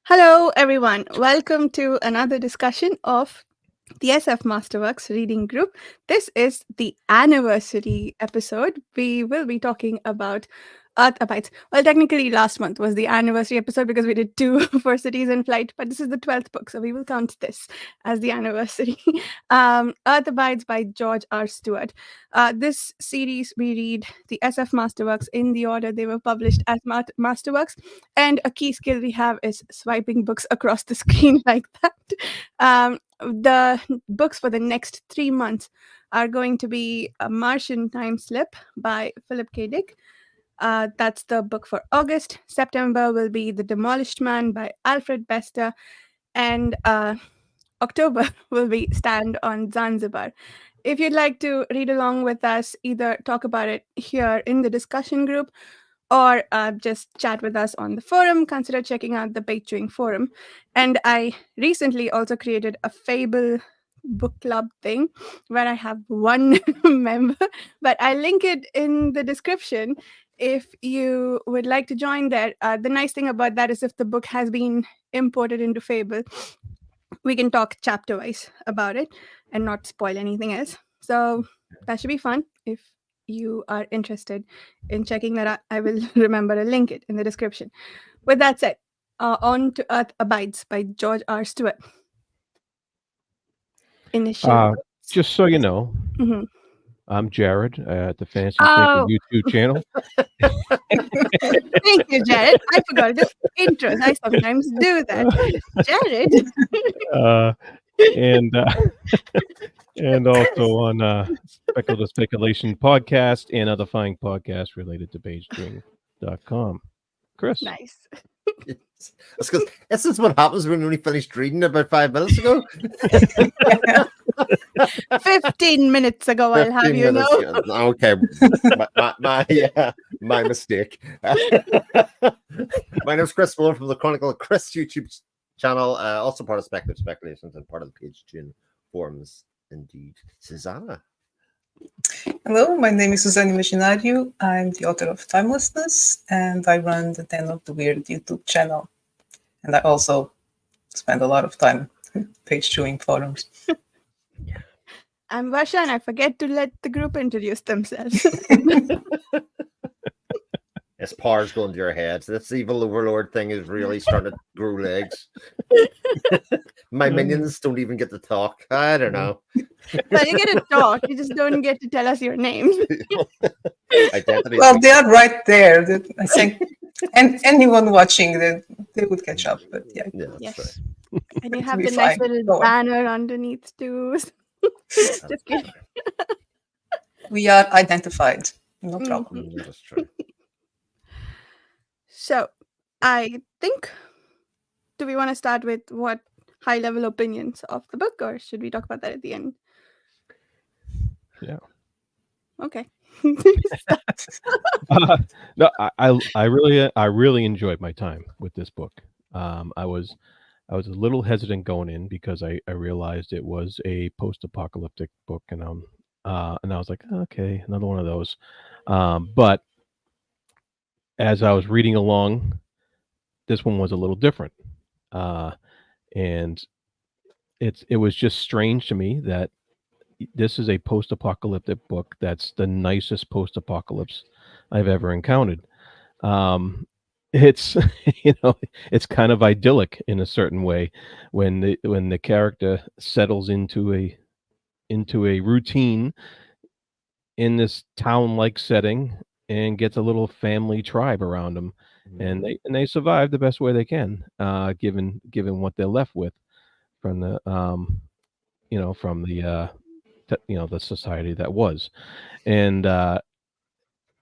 Hello, everyone. Welcome to another discussion of the SF Masterworks reading group. This is the anniversary episode. We will be talking about Earth Abides. Well, technically, last month was the anniversary episode because we did two for Cities in Flight, but this is the 12th book, so we will count this as the anniversary. Earth Abides by George Stewart. This series, we read the SF Masterworks in the order they were published as Masterworks. And a key skill we have is swiping books across the screen like that. The books for the next 3 months are going to be A Martian Time Slip by Philip K. Dick. That's the book for August. September will be The Demolished Man by Alfred Bester. And October will be Stand on Zanzibar. If you'd like to read along with us, either talk about it here in the discussion group or just chat with us on the forum, consider checking out the Page Chewing forum. And I recently also created a Fable book club thing where I have one member, but I link it in the description if you would like to join there. The nice thing about that is if the book has been imported into Fable, we can talk chapter wise about it and not spoil anything else. So that should be fun. If you are interested in checking that out, I will remember to link it in the description. With that said, on to Earth Abides by George Stewart. Initial. Just so you know, Mhm. I'm Jared at the Fancy Oh. Thinker YouTube channel. Thank you, Jared. I forgot to intros. I sometimes do that. Jared. And and also on Speculative Speculation podcast and other fine podcasts related to pagestring.com. Chris. Nice. That's because this is what happens when we only finished reading about 5 minutes ago. 15 minutes ago, I'll have 15 you know. minutes. Okay, my mistake. My name's Chris Fuller from the Chronicle of Chris YouTube channel, also part of Speculative Speculations and part of the Page Tune forums. Indeed, Susanna. Hello, my name is Susanna Imaginariu. I'm the author of Timelessness, and I run the Den of the Weird YouTube channel. And I also spend a lot of time page chewing forums. I'm Varsha, and I forget to let the group introduce themselves. As powers go into your heads, this evil overlord thing is really starting to grow legs. My minions don't even get to talk. I don't know. But you get to talk, you just don't get to tell us your name. Identity. Well, they are right there. I think and anyone watching, they would catch up. But yeah. That's Yes. right. And you have be the nice fine. little Go on. banner underneath too. Just kidding. We are identified. No Mhm. problem. That's true. So, I think, do we want to start with what high-level opinions of the book, or should we talk about that at the end? Yeah. Okay. No, I really enjoyed my time with this book. I was a little hesitant going in because I realized it was a post-apocalyptic book, and I was like, okay, another one of those. But as I was reading along, this one was a little different, and it was just strange to me that this is a post-apocalyptic book that's the nicest post-apocalypse I've ever encountered. It's it's kind of idyllic in a certain way when the character settles into a routine in this town-like setting and gets a little family tribe around them, and they survive the best way they can, given what they're left with from the the society that was. And I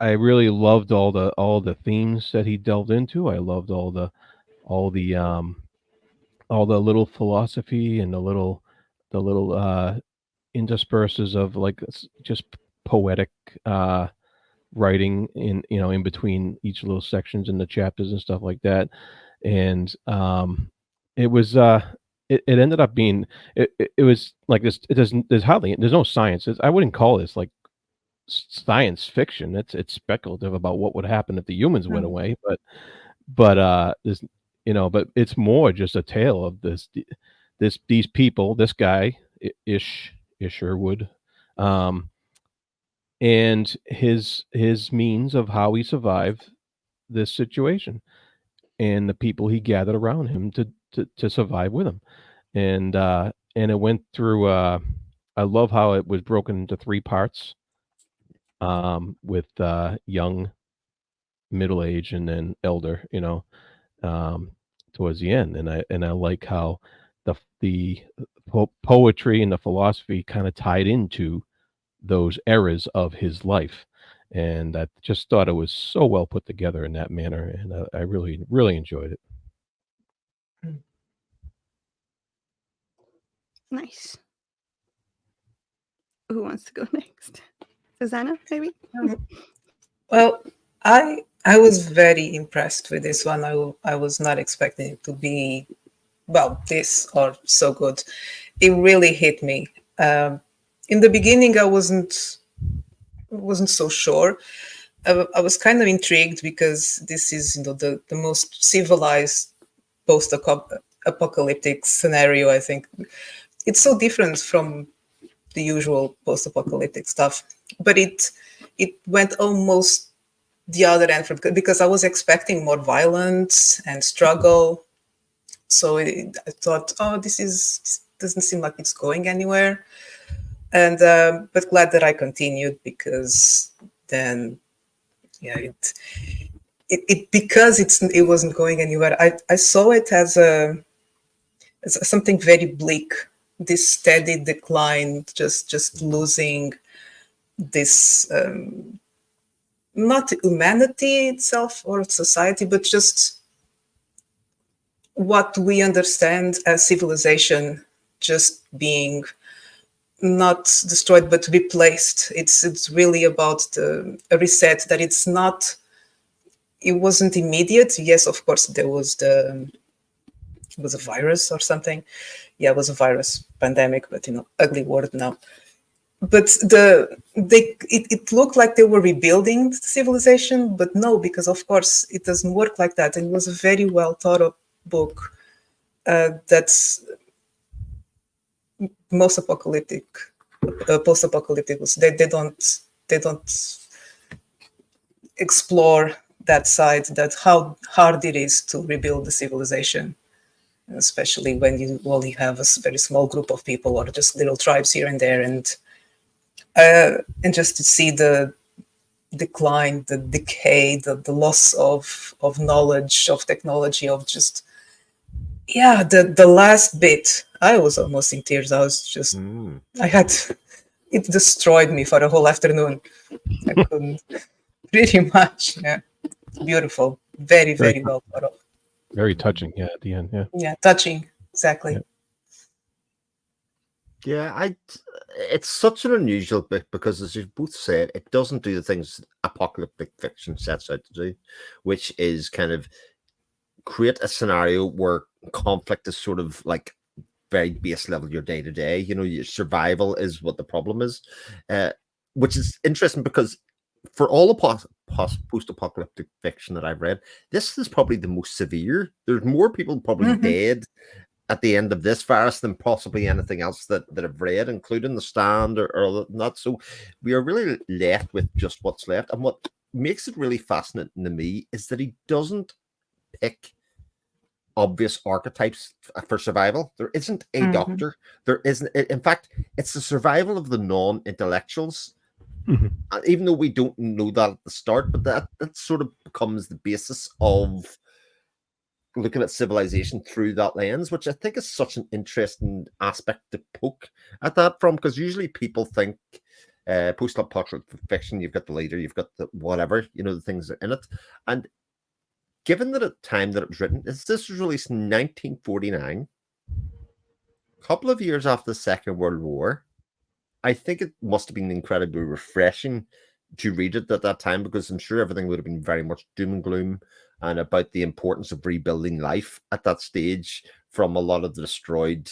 really loved all the themes that he delved into. I loved all the little philosophy and the little intersperses of just poetic writing in between each of those sections in the chapters and stuff like that. And it was it ended up being it was like this. There's no science. I wouldn't call this like science fiction. It's speculative about what would happen if the humans went away, but there's but it's more just a tale of these people, this guy Isherwood, um, and his means of how he survived this situation, and the people he gathered around him to survive with him, and it went through. I love how it was broken into 3 parts, with young, middle age, and then elder. Um, towards the end, and I like how the poetry and the philosophy kind of tied into those eras of his life, and I just thought it was so well put together in that manner, and I really enjoyed it. Nice. Who wants to go next? Susanna, maybe? Well, I was very impressed with this one. I was not expecting it to be, well, this or so good. It really hit me. In the beginning, I wasn't so sure. I was kind of intrigued because this is, the most civilized post-apocalyptic scenario. I think it's so different from the usual post-apocalyptic stuff, but it went almost the other end because I was expecting more violence and struggle. So I thought, oh, this doesn't seem like it's going anywhere. And but glad that I continued, because then, yeah, it because it wasn't going anywhere. I saw it as something very bleak. This steady decline, just losing this. Not humanity itself or society, but just what we understand as civilization just being not destroyed but replaced. It's really about a reset, that it wasn't immediate. Yes, of course, there was it was a virus or something. Yeah, it was a virus pandemic, but ugly word now. But it looked like they were rebuilding the civilization, but no, because of course it doesn't work like that. And it was a very well thought of book. That's most apocalyptic, post-apocalyptic. They don't explore that side, that how hard it is to rebuild the civilization, especially when you only have a very small group of people or just little tribes here and there, and just to see the decline, the decay, the loss of knowledge, of technology, of just, yeah, the last bit, I was almost in tears. I was just, it destroyed me for a whole afternoon. I couldn't, pretty much. Yeah, beautiful, very, very well thought of. Very touching, yeah, at the end, yeah. Yeah, touching, exactly. Yeah, it's such an unusual book because, as you both said, it doesn't do the things apocalyptic fiction sets out to do, which is kind of create a scenario where conflict is sort of like very base level, your day to day. Your survival is what the problem is, which is interesting because for all the post-apocalyptic fiction that I've read, this is probably the most severe. There's more people probably dead at the end of this virus than possibly anything else that I've read, including The Stand or not. So we are really left with just what's left. And what makes it really fascinating to me is that he doesn't pick obvious archetypes for survival. There isn't a doctor. There isn't. In fact, it's the survival of the non-intellectuals. Even though we don't know that at the start, but that sort of becomes the basis of looking at civilization through that lens, which I think is such an interesting aspect to poke at that from, because usually people think post-apocalyptic fiction, you've got the leader, you've got the whatever, the things that are in it. And given that at the time that it was written, this was released in 1949, a couple of years after the Second World War, I think it must have been incredibly refreshing to read it at that time, because I'm sure everything would have been very much doom and gloom and about the importance of rebuilding life at that stage from a lot of the destroyed,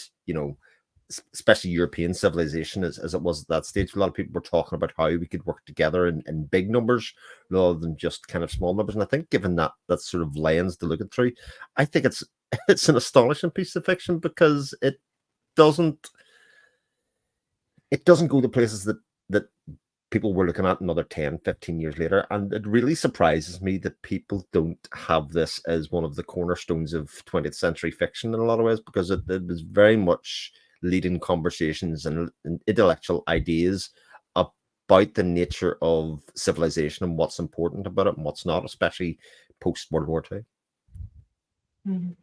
especially European civilization as it was at that stage. A lot of people were talking about how we could work together in big numbers rather than just kind of small numbers. And I think given that sort of lens to look it through, I think it's an astonishing piece of fiction because doesn't it doesn't go to places that people were looking at another 10, 15 years later. And it really surprises me that people don't have this as one of the cornerstones of 20th century fiction in a lot of ways, because it was very much leading conversations and intellectual ideas about the nature of civilization and what's important about it and what's not, especially post World War II. Mhm.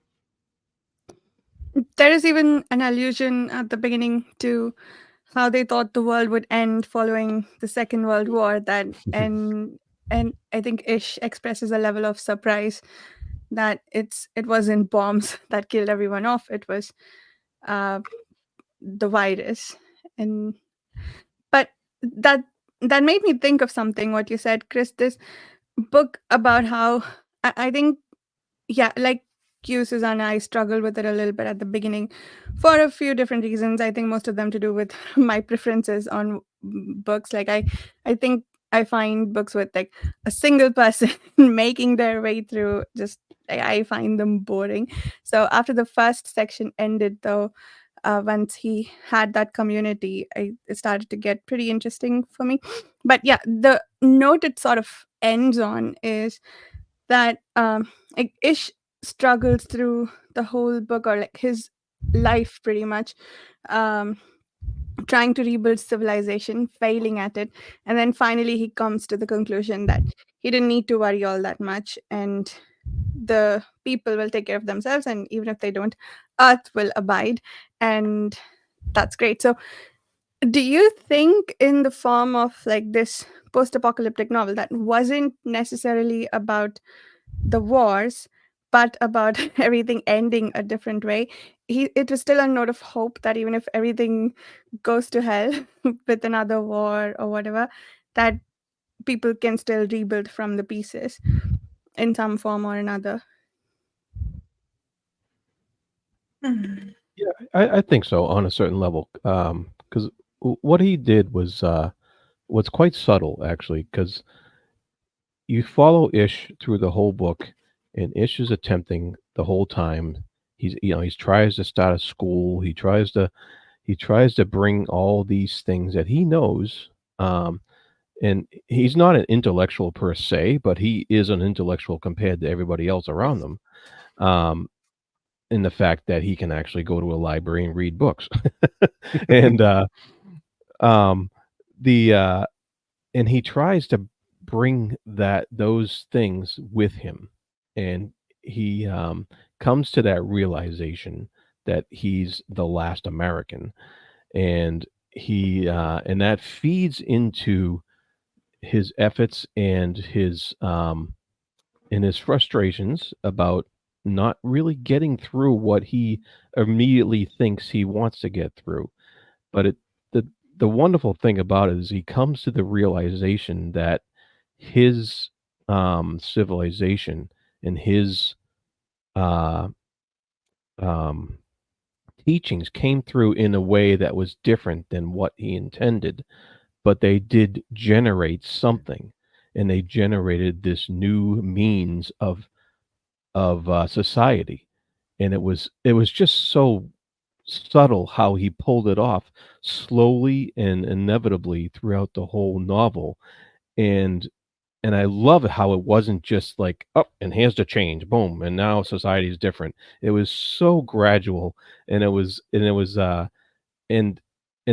There is even an allusion at the beginning to how they thought the world would end following the Second World War. And I think Ish expresses a level of surprise that it wasn't bombs that killed everyone off. It was uh, the virus. And but that that made me think of something. What you said, Chris. This book about how I think, yeah, like you, Susanna, I struggled with it a little bit at the beginning for a few different reasons. I think most of them to do with my preferences on books. Like I think I find books with like a single person making their way through just I find them boring. So after the first section ended, though, once he had that community, it started to get pretty interesting for me. But yeah, the note it sort of ends on is that like Ish struggles through the whole book, or like his life pretty much, um trying to rebuild civilization, failing at it, and then finally he comes to the conclusion that he didn't need to worry all that much, and the people will take care of themselves, and even if they don't, Earth will abide, and that's great. So do you think in the form of like this post-apocalyptic novel that wasn't necessarily about the wars, but about everything ending a different way, it was still a note of hope that even if everything goes to hell with another war or whatever, that people can still rebuild from the pieces in some form or another? Mhm. Yeah, I think so on a certain level. Because what he did was quite subtle, actually. Because you follow Ish through the whole book, and Ish is attempting the whole time. He tries to start a school. He tries to bring all these things that he knows. And he's not an intellectual per se, but he is an intellectual compared to everybody else around him. Um, in the fact that he can actually go to a library and read books. And um the and he tries to bring those things with him, and he comes to that realization that he's the last American, and and that feeds into his efforts and his frustrations about not really getting through what he immediately thinks he wants to get through. But the the wonderful thing about it is he comes to the realization that his civilization and his uh, um, teachings came through in a way that was different than what he intended, but they did generate something, and they generated this new means of society, and it was just so subtle how he pulled it off slowly and inevitably throughout the whole novel, and I love how it wasn't just like, "Oh, and here's the change, boom, and now society is different." It was so gradual, and and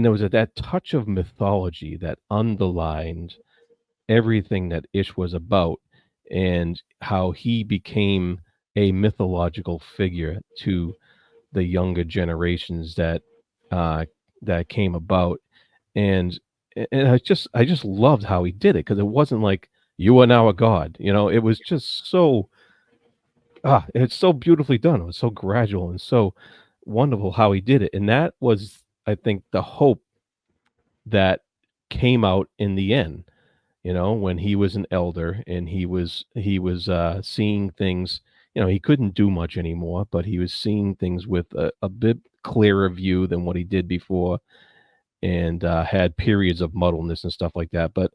there was that touch of mythology that underlined everything that Ish was about, and how he became a mythological figure to the younger generations uh, that came about, and I just loved how he did it because it wasn't like you are now a god, it was just it's so beautifully done. It was so gradual and so wonderful how he did it, and that was, I think, the hope that came out in the end. When he was an elder and he was seeing things, he couldn't do much anymore, but he was seeing things with a bit clearer view than what he did before, and had periods of muddleness and stuff like that. But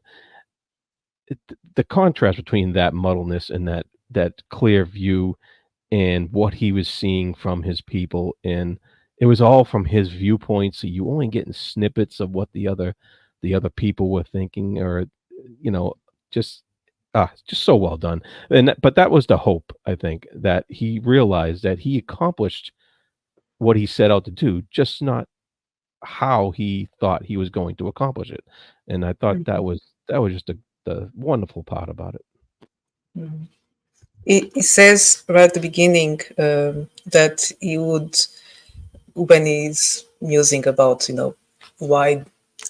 the contrast between that muddleness and that clear view and what he was seeing from his people, and it was all from his viewpoint, so you only getting snippets of what the other people were thinking, or you know, just just so well done. But that was the hope, I think, that he realized that he accomplished what he set out to do, just not how he thought he was going to accomplish it. And I thought Mhm. that was just the wonderful part about it. Mhm. He says right at the beginning that he would, when he's musing about, why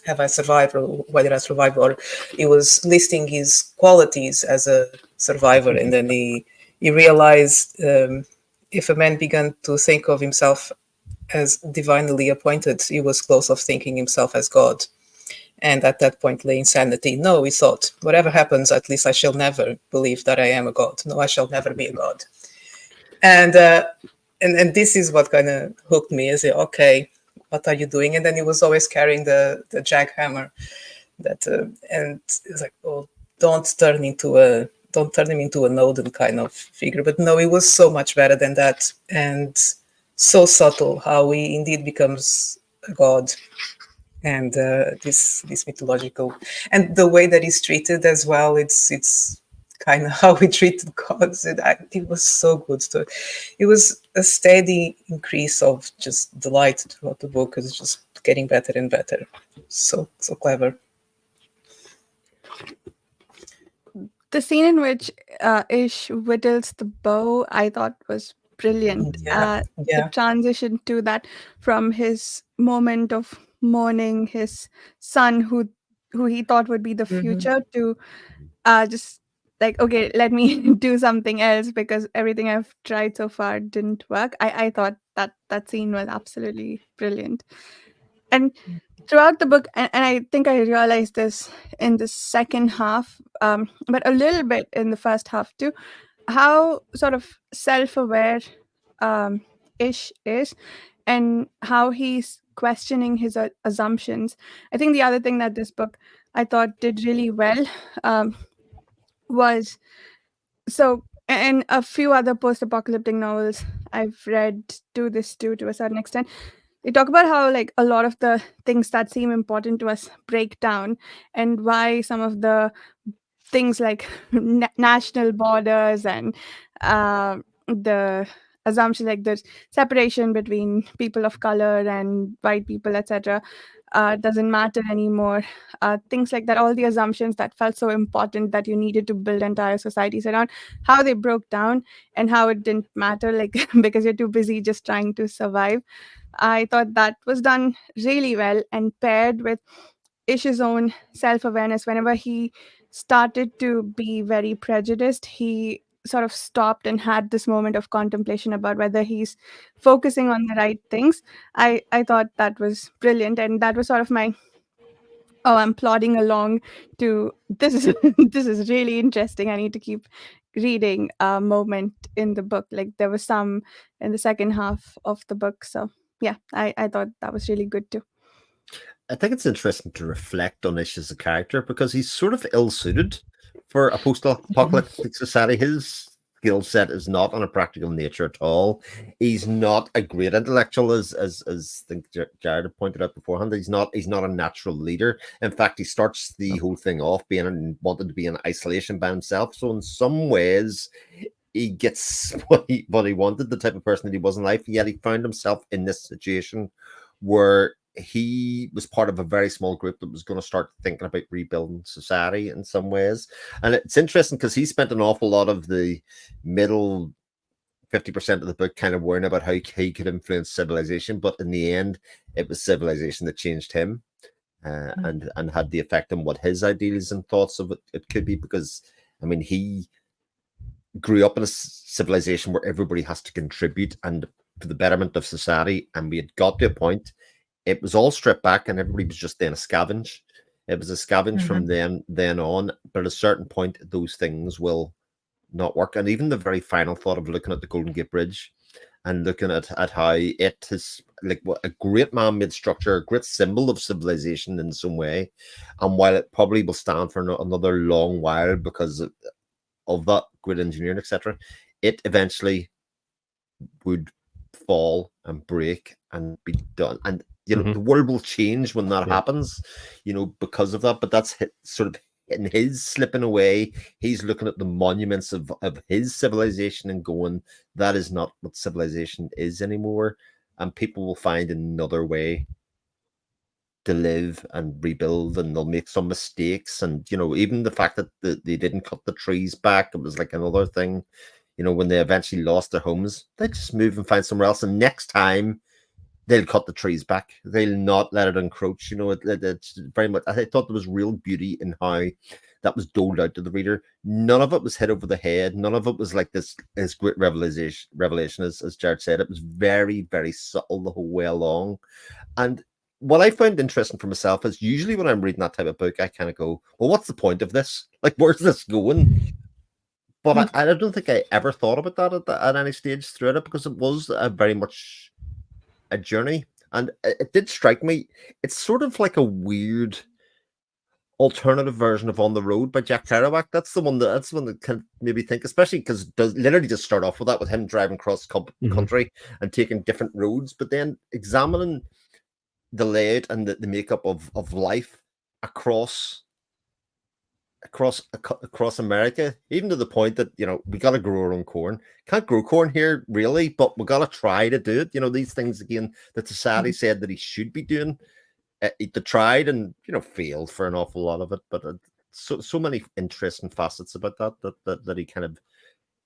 have I survived, or why did I survive, or he was listing his qualities as a survivor, and then he realized, if a man began to think of himself as divinely appointed, he was close of thinking himself as God. And at that point lay insanity. No, he thought, whatever happens, at least I shall never believe that I am a god. No, I shall never be a god. And and this is what kind of hooked me. I said, okay, what are you doing? And then he was always carrying the jackhammer. That and it's like, oh, don't turn him into a Noden kind of figure. But no, he was so much better than that, and so subtle how he indeed becomes a god. And this mythological, and the way that he's treated as well, it's kind of how we treated gods. It was so good. So it was a steady increase of just delight throughout the book. It's just getting better and better. So clever. The scene in which Ish whittles the bow, I thought was brilliant. Yeah, The yeah. transition to that, from his moment of mourning his son, who he thought would be the Hmm. future, to just like, okay, let me do something else because everything I've tried so far didn't work. I thought that scene was absolutely brilliant. And throughout the book, and I think I realized this in the second half, but a little bit in the first half too, how sort of self-aware um, Ish is, and how he's questioning his assumptions. I think the other thing that this book I thought did really well um, was, so, and a few other post-apocalyptic novels I've read do this too, to a certain extent. They talk about how, like, a lot of the things that seem important to us break down, and why some of the things like national borders and the assumption, like the separation between people of color and white people, etc., doesn't matter anymore. Things like that, all the assumptions that felt so important that you needed to build entire societies around, how they broke down and how it didn't matter, like because you're too busy just trying to survive. I thought that was done really well, and paired with Ish's own self awareness. Whenever he started to be very prejudiced, he sort of stopped and had this moment of contemplation about whether he's focusing on the right things. I thought that was brilliant, and that was sort of my, oh, I'm plodding along to this is this is really interesting. I need to keep reading moment in the book. Like, there was some in the second half of the book. So yeah, I thought that was really good too. I think it's interesting to reflect on Ish as a character because he's sort of ill-suited for a post-apocalyptic society. His skill set is not on a practical nature at all. He's not a great intellectual, as I think Jared had pointed out beforehand. He's not a natural leader. In fact, he starts the whole thing off being wanted to be in isolation by himself. So in some ways, he gets what he wanted, the type of person that he was in life. Yet he found himself in this situation where he was part of a very small group that was going to start thinking about rebuilding society in some ways. And it's interesting because he spent an awful lot of the middle 50% of the book kind of worrying about how he could influence civilization, but in the end, it was civilization that changed him. And had the effect on what his ideas and thoughts of it could be, because I mean he grew up in a civilization where everybody has to contribute and for the betterment of society, and we had got to a point it was all stripped back and everybody was just then a scavenge. It was a scavenge from then on, but at a certain point those things will not work. And even the very final thought of looking at the Golden Gate Bridge and looking at how it is like a great man-made structure, a great symbol of civilization in some way. And while it probably will stand for another long while because of that great engineering, etc., it eventually would fall and break and be done. And the world will change when that happens, because of that. But that's sort of in his slipping away. He's looking at the monuments of his civilization and going, that is not what civilization is anymore. And people will find another way to live and rebuild, and they'll make some mistakes. And even the fact that they didn't cut the trees back, it was like another thing. When they eventually lost their homes, they just move and find somewhere else. And next time they'll cut the trees back. They'll not let it encroach. It's very much. I thought there was real beauty in how that was doled out to the reader. None of it was hit over the head. None of it was like this great revelation, as Jared said. It was very, very subtle the whole way along. And what I found interesting for myself is usually when I'm reading that type of book, I kind of go, well, what's the point of this? Like, where's this going? But I don't think I ever thought about that at any stage throughout it, because it was very much a journey. And it did strike me, it's sort of like a weird alternative version of On the Road by Jack Kerouac. That's the one that can maybe think, especially because it does literally just start off with that, with him driving across country and taking different roads, but then examining the layout and the makeup of life across America, even to the point that we got to grow our own corn. Can't grow corn here really, but we got to try to do it. These things again that society said that he should be doing, he tried and failed for an awful lot of it. But so many interesting facets about that he kind of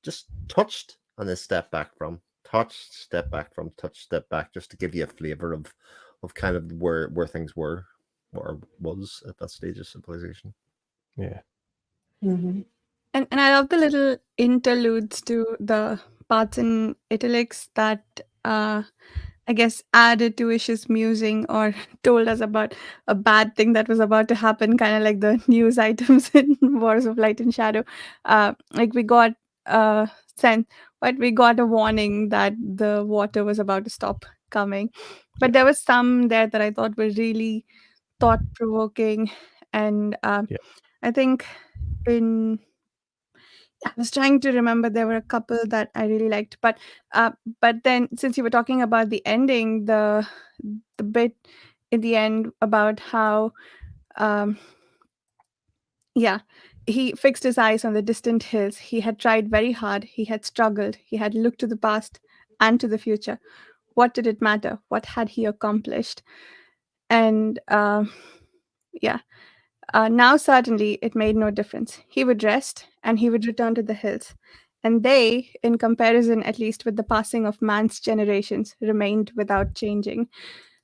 just touched and then stepped back from, touched, step back from, touch, step back, just to give you a flavor of kind of where things were or was at that stage of civilization. Yeah. And I love the little interludes to the parts in italics that I guess added to Ish's musing or told us about a bad thing that was about to happen, kind of like the news items in Wars of Light and Shadow. Like we got a sense, but we got a warning that the water was about to stop coming. But there was some there that I thought were really thought provoking, and I think in I was trying to remember, there were a couple that I really liked, but then since you were talking about the ending, the bit in the end about how um yeah, he fixed his eyes on the distant hills. He had tried very hard, he had struggled, he had looked to the past and to the future. What did it matter? What had he accomplished? And yeah. Now, certainly, it made no difference. He would rest and he would return to the hills. And they, in comparison, at least with the passing of man's generations, remained without changing.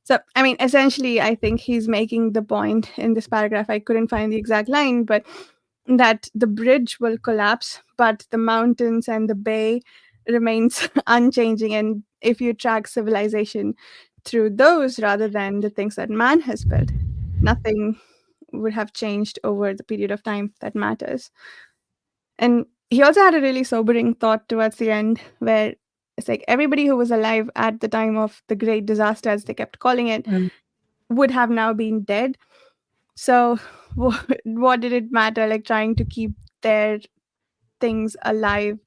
So, I mean, essentially, I think he's making the point in this paragraph. I couldn't find the exact line, but that the bridge will collapse, but the mountains and the bay remains unchanging. And if you track civilization through those rather than the things that man has built, nothing would have changed over the period of time that matters. And he also had a really sobering thought towards the end, where it's like everybody who was alive at the time of the great disaster, as they kept calling it, would have now been dead. So what did it matter, like trying to keep their things alive?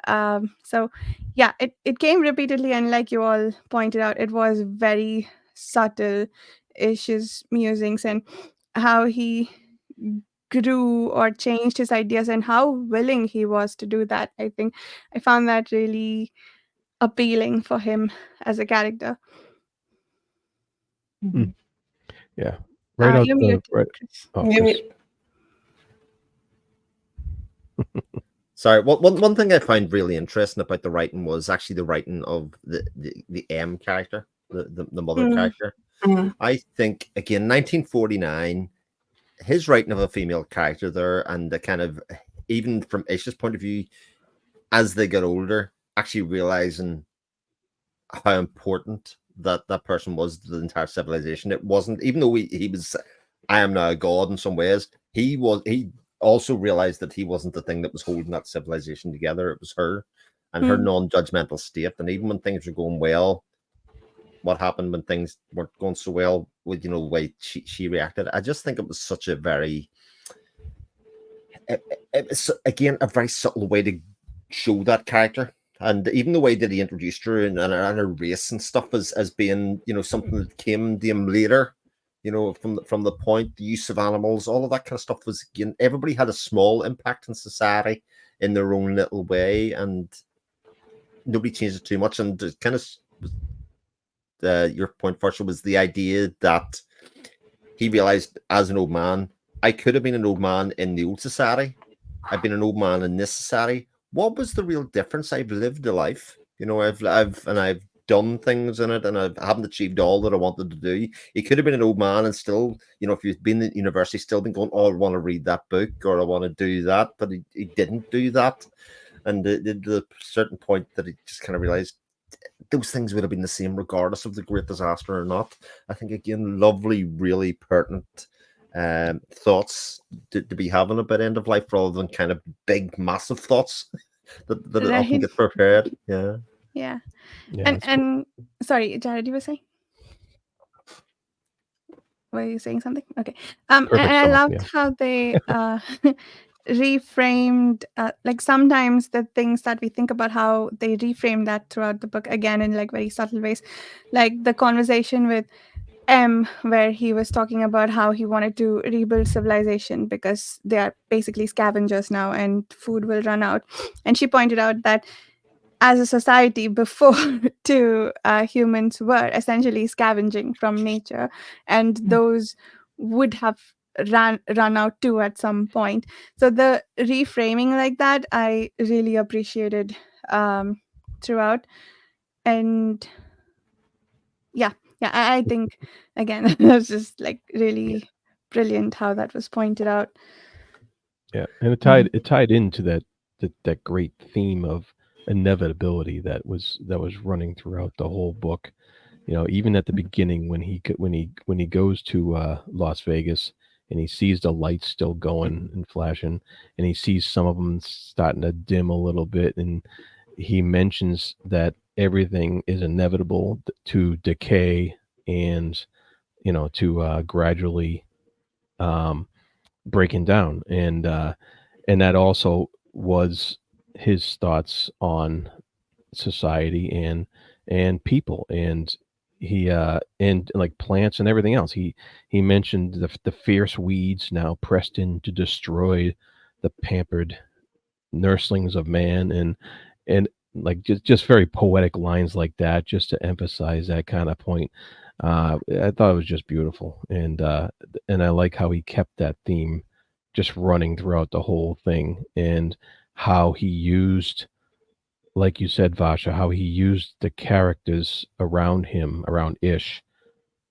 So yeah, it came repeatedly, and like you all pointed out, it was very subtle issues, musings, and how he grew or changed his ideas and how willing he was to do that. I think I found that really appealing for him as a character. Yeah. Right out You're the muted, right. Chris. Oh, Chris. Sorry, one thing I find really interesting about the writing was actually the writing of the M character, the mother character. I think, again, 1949, his writing of a female character there, and the kind of, even from Ish's point of view, as they get older, actually realizing how important that person was to the entire civilization. It wasn't, even though he was, I am now a god in some ways, he also realized that he wasn't the thing that was holding that civilization together. It was her. and her non-judgmental state. And even when things were going well, what happened when things weren't going so well with, the way she reacted. I just think it was such a very, it was, again, a very subtle way to show that character. And even the way that he introduced her and her race and stuff as being, something that came to him later, from the point, the use of animals, all of that kind of stuff was, again, everybody had a small impact in society in their own little way, and nobody changed it too much. And it kind of, your point, Farsha, was the idea that he realized as an old man, I could have been an old man in the old society. I've been an old man in this society. What was the real difference? I've lived a life, I've done things in it, and I haven't achieved all that I wanted to do. He could have been an old man and still, if you've been in university, still been going, oh, I want to read that book or I want to do that, but he didn't do that. And the certain point that he just kind of realized those things would have been the same regardless of the great disaster or not. I think, again, lovely, really pertinent thoughts to be having about end of life rather than kind of big, massive thoughts that often Right. get prepared. Yeah. Yeah. Yeah, And sorry, Jared, you were saying? Were you saying something? Okay. And perfect I summary. loved Yeah. how they reframed, like sometimes the things that we think about, how they reframe that throughout the book again in like very subtle ways, like the conversation with M, where he was talking about how he wanted to rebuild civilization because they are basically scavengers now and food will run out. And she pointed out that as a society before to humans were essentially scavenging from nature, and those would have run out too at some point. So the reframing like that I really appreciated throughout. And yeah, I think again it was just like really brilliant how that was pointed out. Yeah, and it tied into that great theme of inevitability that was running throughout the whole book. Even at the beginning when he goes to Las Vegas and he sees the lights still going and flashing, and he sees some of them starting to dim a little bit, and he mentions that everything is inevitable to decay and to gradually um, breaking down, and that also was his thoughts on society and people, and he and like plants and everything else. He mentioned the fierce weeds now pressed in to destroy the pampered nurslings of man, and like just very poetic lines like that, just to emphasize that kind of point. I thought it was just beautiful, and I like how he kept that theme just running throughout the whole thing, and how he used, like you said, Vasha, how he used the characters around him, around Ish,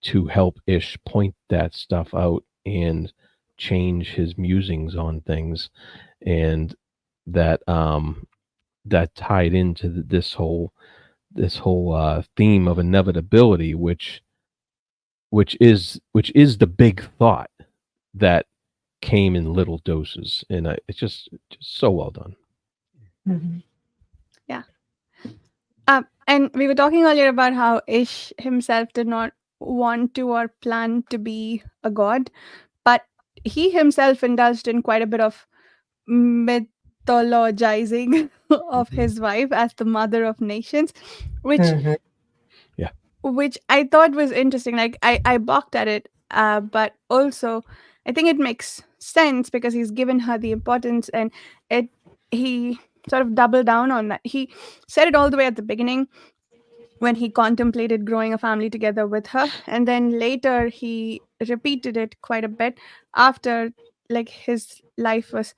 to help Ish point that stuff out and change his musings on things, and that tied into this whole theme of inevitability, which is the big thought that came in little doses, and it's just so well done. Yeah. And we were talking earlier about how Ish himself did not want to or plan to be a god, but he himself indulged in quite a bit of mythologizing of his wife as the mother of nations, which Yeah. which I thought was interesting. Like I balked at it, but also I think it makes sense because he's given her the importance, and it he sort of doubled down on that. He said it all the way at the beginning when he contemplated growing a family together with her, and then later he repeated it quite a bit after like his life was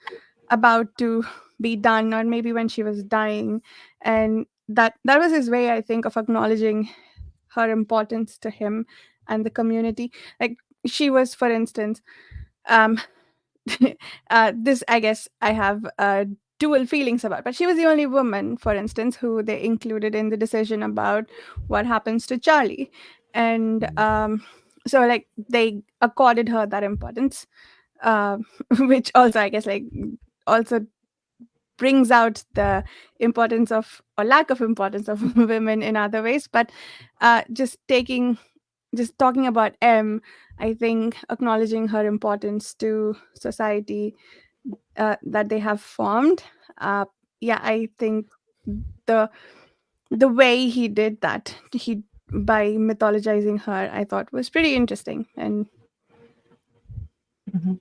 about to be done, or maybe when she was dying, and that was his way, I think, of acknowledging her importance to him and the community. Like she was, for instance, um this I guess I have dual feelings about, but she was the only woman, for instance, who they included in the decision about what happens to Charlie. And so like they accorded her that importance, uh, which also I guess like also brings out the importance of or lack of importance of women in other ways. But just talking about M, I think acknowledging her importance to society that they have formed. Yeah, I think the the way he did that, he by mythologizing her, I thought was pretty interesting. And Mhm.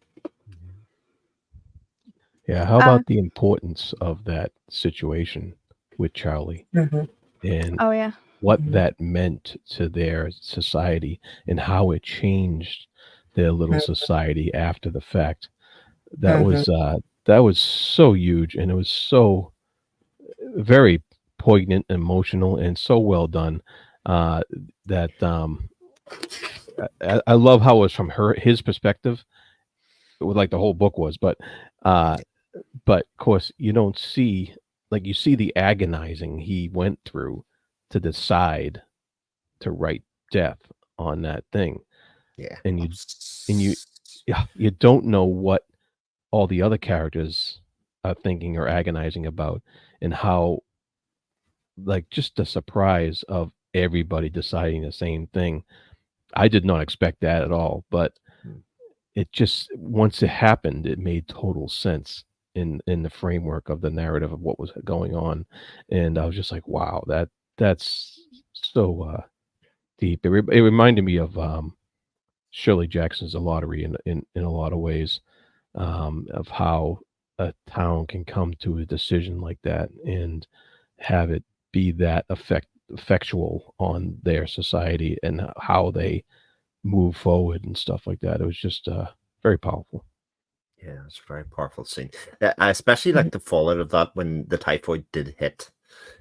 Yeah, how uh, about the importance of that situation with Charlie Mhm. and oh yeah, what Mhm. that meant to their society and how it changed their little society after the fact? Mhm. That was so huge, and it was so very poignant, emotional, and so well done. Uh, that I love how it was from his perspective, like the whole book was, uh, but of course you don't see, like, you see the agonizing he went through to decide to write death on that thing, Yeah. and you yeah, you don't know what all the other characters are thinking or agonizing about, and how, like, just the surprise of everybody deciding the same thing. I did not expect that at all, but Mm. it just, once it happened, it made total sense in the framework of the narrative of what was going on, and I was just like, wow, that's so deep. It reminded me of Shirley Jackson's The Lottery in a lot of ways, of how a town can come to a decision like that and have it be that effectual on their society and how they move forward and stuff like that. It was just very powerful. Yeah, it's a very powerful scene. I especially like the fallout of that when the typhoid did hit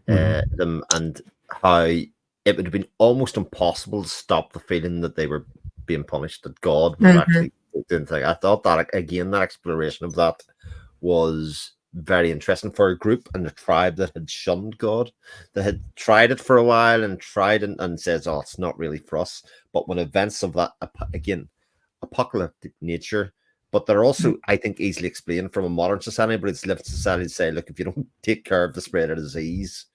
Mhm. them, and how it would have been almost impossible to stop the feeling that they were being punished, that God was Mhm. actually doing things. I thought that, again, that exploration of that was very interesting for a group and a tribe that had shunned God, that had tried it for a while and tried and says, oh, it's not really for us. But when events of that, again, apocalyptic nature, but they're also, I think, easily explained from a modern society, but it's lived society to say, look, if you don't take care of the spread of disease,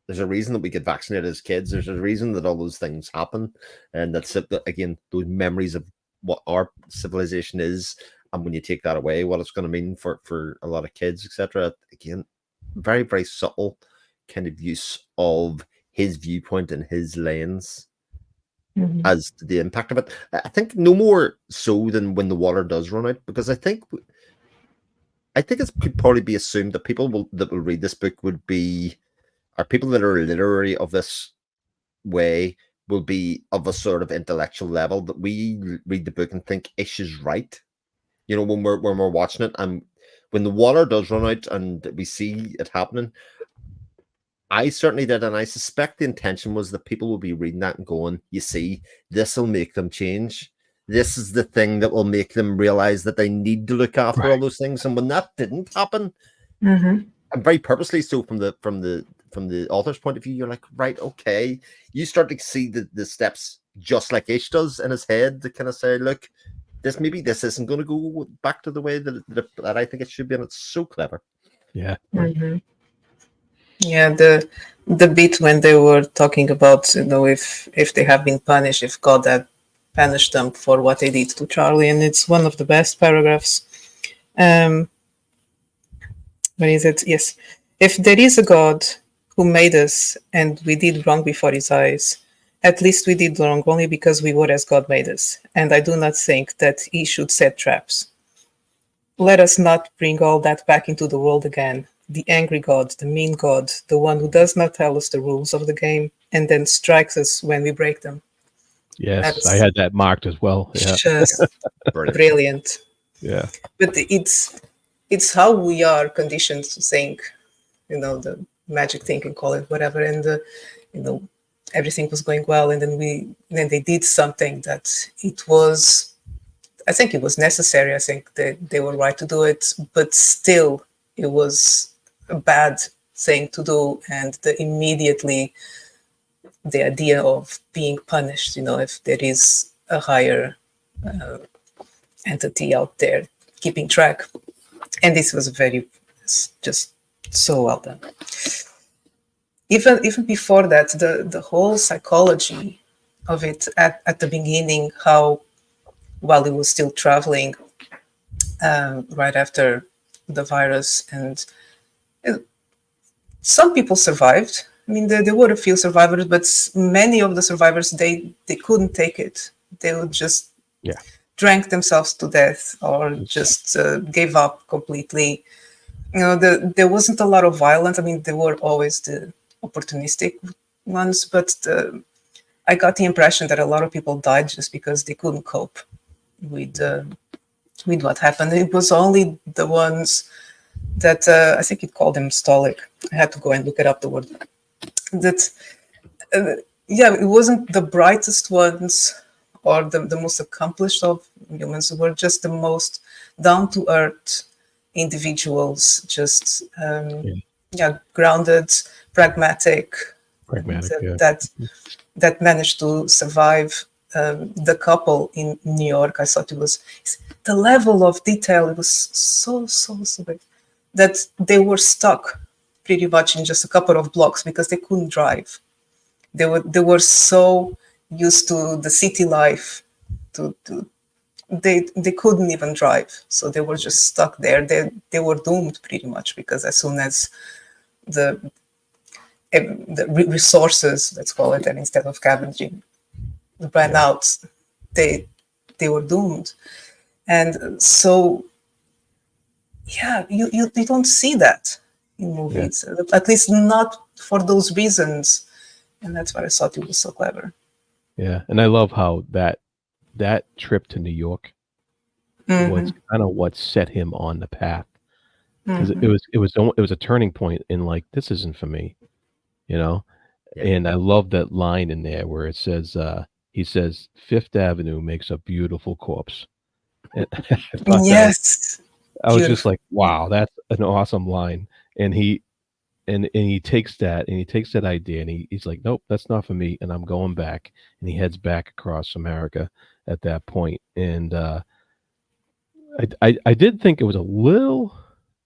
there's a reason that we get vaccinated as kids. There's a reason that all those things happen. And that's, again, those memories of what our civilization is. And when you take that away, what it's going to mean for a lot of kids, etc. Again, very, very subtle kind of use of his viewpoint and his lens Mhm. as to the impact of it. I think no more so than when the water does run out, because I think it could probably be assumed that people that will read this book are people that are literary of this way, will be of a sort of intellectual level that we read the book and think Ish is right. You know, when we're watching it, and when the water does run out and we see it happening, I certainly did, and I suspect the intention was that people will be reading that and going, you see, this will make them change. This is the thing that will make them realize that they need to look after all Right. those things. And when that didn't happen, Mhm. and very purposely so from the author's point of view, you're like, right, okay. You start to see the steps just like Ish does in his head to kind of say, look, this isn't going to go back to the way that I think it should be, and it's so clever. Yeah. Mhm. Yeah, the bit when they were talking about, if they have been punished, if God had punished them for what they did to Charlie, and it's one of the best paragraphs. Um, where is it? Yes, if there is a God who made us and we did wrong before His eyes, at least we did wrong only because we were as God made us, and I do not think that He should set traps. Let us not bring all that back into the world again. The angry God, the mean God, the one who does not tell us the rules of the game and then strikes us when we break them. Yes, I That's had that marked as well. Yeah. just Brilliant. brilliant. Yeah. But it's how we are conditioned to think, the magic thinking, call it whatever, and you know everything was going well, and then they did something that it was. I think it was necessary. I think they were right to do it, but still, it was a bad thing to do. And immediately the idea of being punished, if there is a higher entity out there keeping track. And this was very just So well done. Even before that, the whole psychology of it at the beginning, how while he was still traveling right after the virus, and uh, some people survived. I mean, there were a few survivors, but many of the survivors, they couldn't take it. They would just Yeah. drank themselves to death or just gave up completely. There wasn't a lot of violence. I mean, there were always the opportunistic ones, but I got the impression that a lot of people died just because they couldn't cope with what happened. It was only the ones that I think it called them stolic. I had to go and look it up, the word. That yeah, it wasn't the brightest ones or the most accomplished of humans. Were just the most down to earth individuals, just grounded, pragmatic, that managed to survive. The couple in New York, I thought it was the level of detail. It was so big that they were stuck pretty much in just a couple of blocks because they couldn't drive. They were so used to the city life to they couldn't even drive, so they were just stuck there. They were doomed pretty much, because as soon as the resources, let's call it, and instead of scavenging, ran out, they were doomed. And so you don't see that in movies, at least not for those reasons. And that's why I thought it was so clever. Yeah, and I love how that trip to New York was kind of what set him on the path, because it was a turning point in, like, this isn't for me, you know. And I love that line in there where it says, he says, "Fifth Avenue makes a beautiful corpse." And I thought yes, I was just like, wow, that's an awesome line. And he takes that idea, and he's like, nope, that's not for me, and I'm going back. And he heads back across America at that point. And I did think it was a little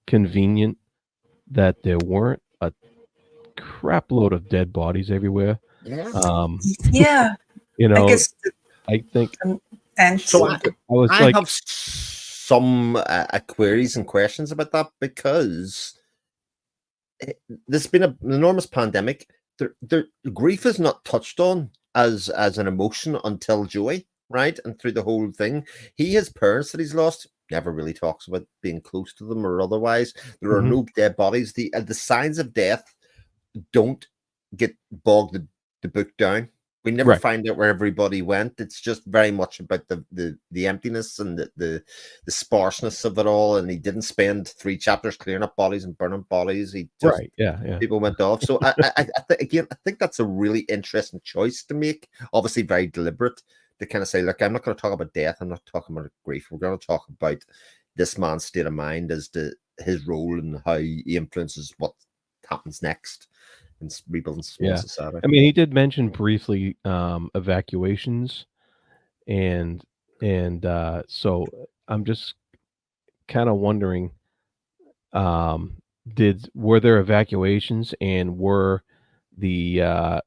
convenient that there weren't a crap load of dead bodies everywhere. Yeah. You know, I think and so I have some queries and questions about that, because there's been an enormous pandemic. Grief is not touched on as an emotion until Joey, right? And through the whole thing, he has parents that he's lost. Never really talks about being close to them or otherwise. There are no dead bodies. The signs of death don't get bogged the book down. We never find out where everybody went. It's just very much about the emptiness and the sparseness of it all. And he didn't spend 3 chapters clearing up bodies and burning bodies. He just people went off. So I think that's a really interesting choice to make. Obviously, very deliberate, to kind of say, look, I'm not going to talk about death. I'm not talking about grief. We're going to talk about this man's state of mind as to his role and how he influences what happens next and rebuilding society. I mean, he did mention briefly evacuations, and so I'm just kind of wondering, were there evacuations, and were there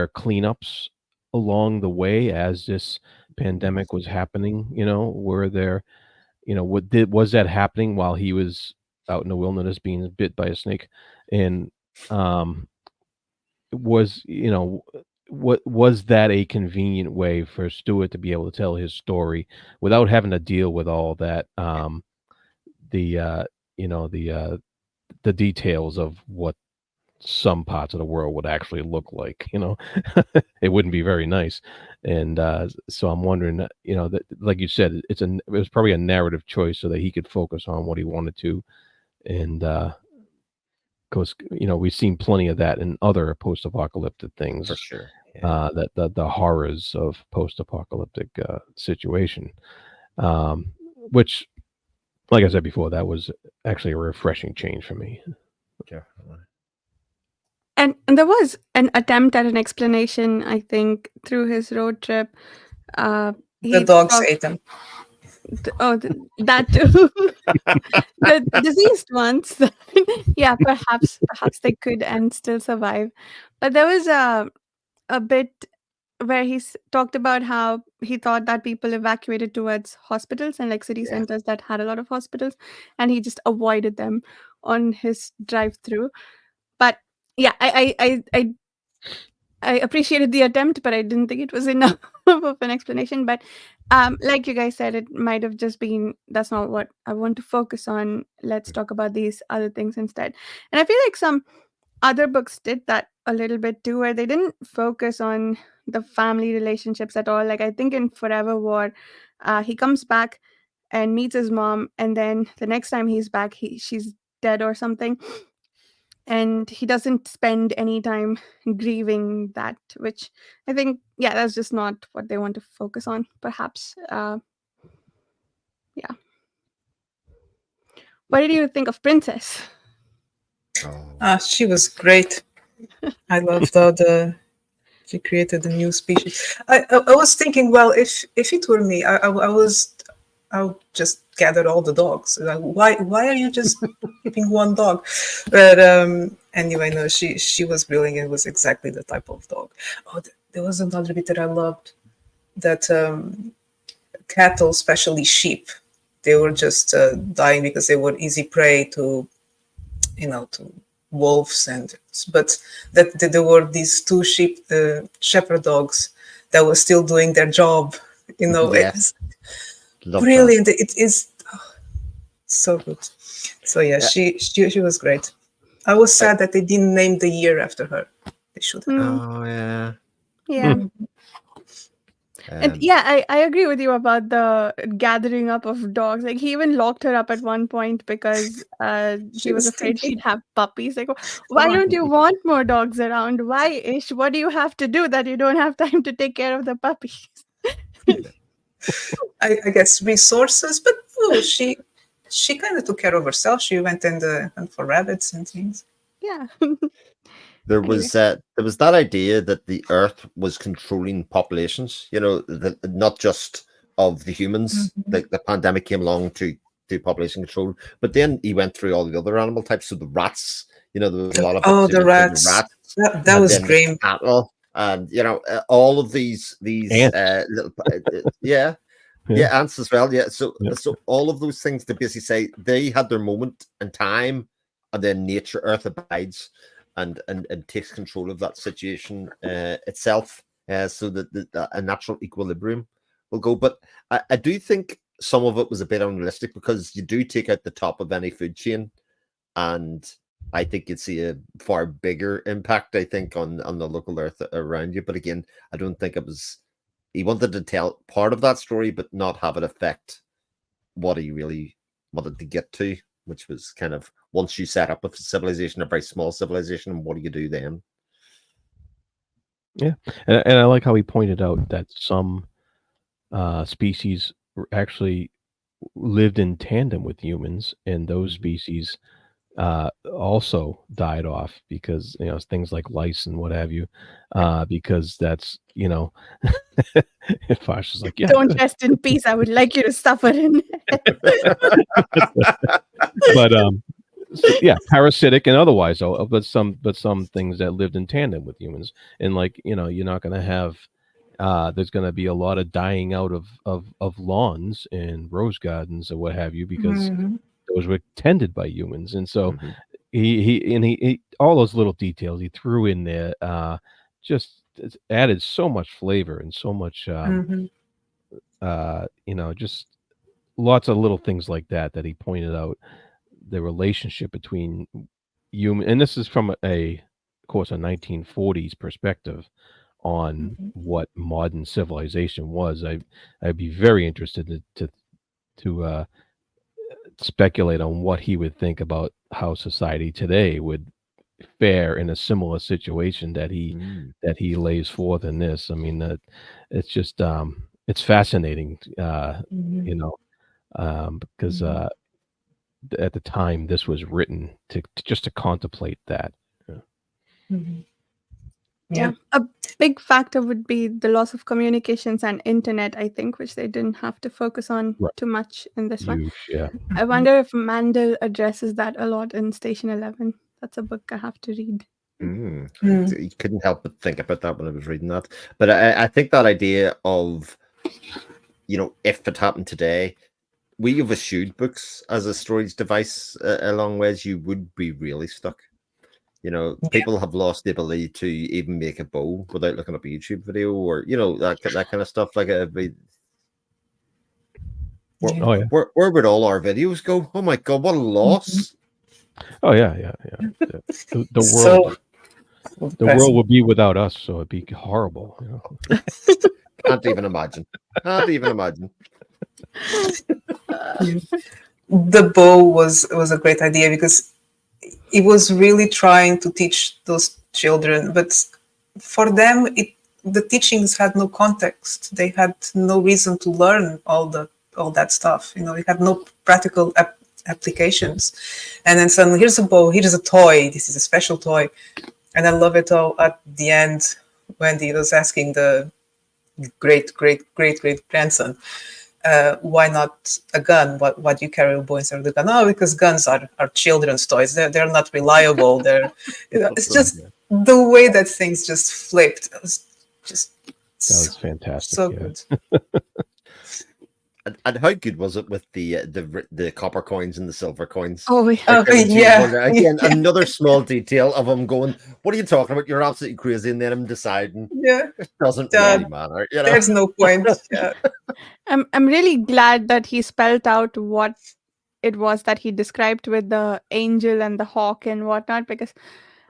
cleanups along the way as this pandemic was happening? You know, were there, was that happening while he was out in the wilderness being bit by a snake? And was that a convenient way for Stewart to be able to tell his story without having to deal with all that, the details of what some parts of the world would actually look like? It wouldn't be very nice. And so I'm wondering, that, like you said, it was probably a narrative choice so that he could focus on what he wanted to. And because we've seen plenty of that in other post-apocalyptic things, for sure. That the horrors of post-apocalyptic situation, which, like I said before, that was actually a refreshing change for me. And there was an attempt at an explanation, I think, through his road trip. The dogs ate them. That too. The deceased ones. Yeah, perhaps they could and still survive. But there was a bit where talked about how he thought that people evacuated towards hospitals and like city Yeah. centers that had a lot of hospitals, and he just avoided them on his drive through. But yeah, I appreciated the attempt, but I didn't think it was enough of an explanation. But like you guys said, it might have just been that's not what I want to focus on. Let's talk about these other things instead. And I feel like some other books did that a little bit too, where they didn't focus on the family relationships at all. Like I think in Forever War, he comes back and meets his mom, and then the next time he's back, she's dead or something, and he doesn't spend any time grieving that, which I think, yeah, that's just not what they want to focus on, perhaps. Yeah. What did you think of Princess? Oh. She was great. I loved how she created a new species. I was thinking, well, if it were me, I would just gather all the dogs. Like, why are you just keeping one dog? But anyway, no, she was brilliant. It was exactly the type of dog. Oh, there was another bit that I loved. That cattle, especially sheep, they were just dying because they were easy prey to, to wolves, but that there were these two sheep shepherd dogs that were still doing their job. Yes. It was brilliant. It is so good. So yeah, she was great. I was sad that they didn't name the year after her. They should have. Oh yeah. Yeah. And yeah, I agree with you about the gathering up of dogs. Like he even locked her up at one point because he was afraid she'd have puppies. Like, why don't you want more dogs around? Why, Ish? What do you have to do that you don't have time to take care of the puppies? I guess resources, but she kind of took care of herself. She went and for rabbits and things. Yeah. There was that idea that the Earth was controlling populations. Not just of the humans. Like the pandemic came along to do population control, but then he went through all the other animal types. So the rats, there was a lot of the rats. That was great. Cattle, and all of these little ants as well. Yeah, so all of those things to basically say they had their moment in time, and then nature, Earth abides. And takes control of that situation itself, so that a natural equilibrium will go. But I do think some of it was a bit unrealistic because you do take out the top of any food chain, and I think you'd see a far bigger impact, I think, on the local Earth around you. But again, I don't think it was. He wanted to tell part of that story, but not have it affect what he really wanted to get to, which was kind of once you set up a civilization, a very small civilization, what do you do then? Yeah, and I like how he pointed out that some species actually lived in tandem with humans, and those species also died off because things like lice and what have you, because that's Fosh is like, yeah, don't rest in peace. I would like you to suffer in but so, yeah, parasitic and otherwise, but some things that lived in tandem with humans, and like you're not going to have there's going to be a lot of dying out of lawns and rose gardens or what have you because those were tended by humans, and so he all those little details he threw in there just added so much flavor and so much just lots of little things like that he pointed out. The relationship between human, and this is from of course, a 1940s perspective on what modern civilization was. I'd be very interested to speculate on what he would think about how society today would fare in a similar situation that he lays forth in this. I mean, it's just it's fascinating, because at the time this was written to just to contemplate that. Yeah. big factor would be the loss of communications and internet, I think, which they didn't have to focus on Right. too much in this one. Huge, yeah. I wonder if Mandel addresses that a lot in Station 11. That's a book I have to read. You Mm. couldn't help but think about that when I was reading that. But I think that idea of, if it happened today, we have eschewed books as a storage device along ways you would be really stuck. People have lost the ability to even make a bow without looking up a YouTube video or, that kind of stuff. Like, Oh yeah. where would all our videos go? Oh my God, what a loss. Oh yeah. The So world, the world would be without us, so it'd be horrible. Can't even imagine. Can't even imagine. the bow was a great idea because it was really trying to teach those children, but for them the teachings had no context. They had no reason to learn all that stuff. It had no practical applications. And then suddenly, here's a bow, here's a toy, this is a special toy. And I love it all at the end when he was asking the great grandson, why not a gun? Why do you carry a bow instead of the gun? Oh, because guns are children's toys. They're not reliable. It's just the way that things just flipped. It was just That was fantastic. so yeah. good. And how good was it with the copper coins and the silver coins? Oh, yeah. Oh, yeah. Again, another small detail of him going, "What are you talking about? You're absolutely crazy." And then him deciding Yeah, it doesn't really matter. there's no point. Yeah. I'm really glad that he spelled out what it was that he described with the angel and the hawk and whatnot, because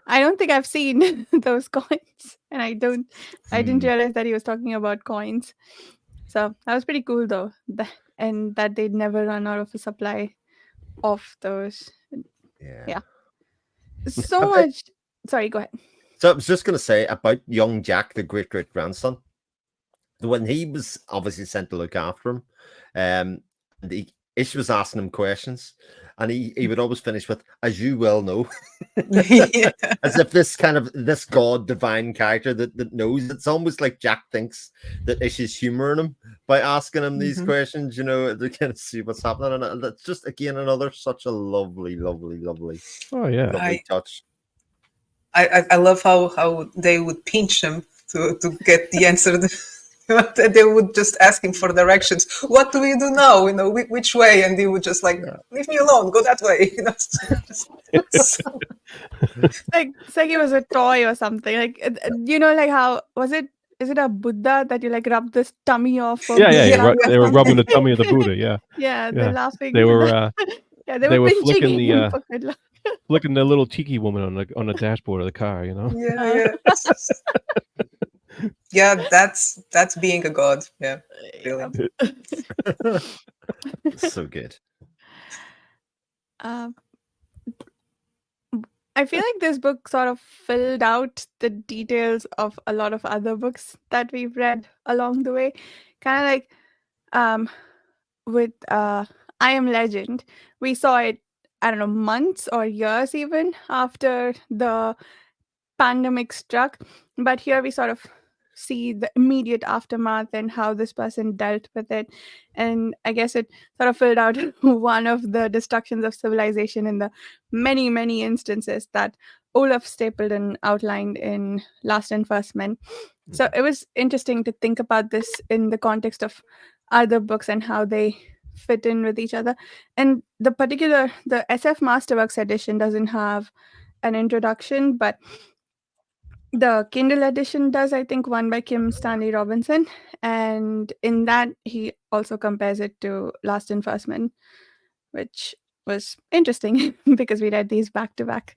I don't think I've seen those coins, and I didn't realize that he was talking about coins. So that was pretty cool, though, and that they'd never run out of a supply of those. Yeah. So much. Sorry, go ahead. So I was just going to say about young Jack, the great grandson, when he was obviously sent to look after him, Ish was asking him questions, and he would always finish with, "As you well know," Yeah. as if this god divine character that knows. It's almost like Jack thinks that Ish is humoring him by asking him these questions, to kind of see what's happening, and that's just again another such a lovely Oh yeah. lovely touch. I love how they would pinch him to get the answer. They would just ask him for directions. What do we do now? Which way? And he would just leave me alone. Go that way. It's like it was a toy or something. Like like how was it? Is it a Buddha that you rub this tummy off? Of Yeah. They were rubbing the tummy of the Buddha. Yeah. Yeah, they're laughing. They were. They were pinching flicking him. flicking the little tiki woman on the dashboard of the car. Yeah. Yeah, that's being a god. Yeah, brilliant. So good. I feel like this book sort of filled out the details of a lot of other books that we've read along the way. Kind of like with I Am Legend, we saw it, I don't know, months or years even after the pandemic struck. But here we sort of see the immediate aftermath and how this person dealt with it. And I guess it sort of filled out one of the destructions of civilization in the many instances that Olaf Stapledon outlined in Last and First Men. So it was interesting to think about this in the context of other books and how they fit in with each other. And the SF Masterworks edition doesn't have an introduction, but the Kindle edition does, I think, one by Kim Stanley Robinson. And in that, he also compares it to Last and First Men, which was interesting because we read these back to back.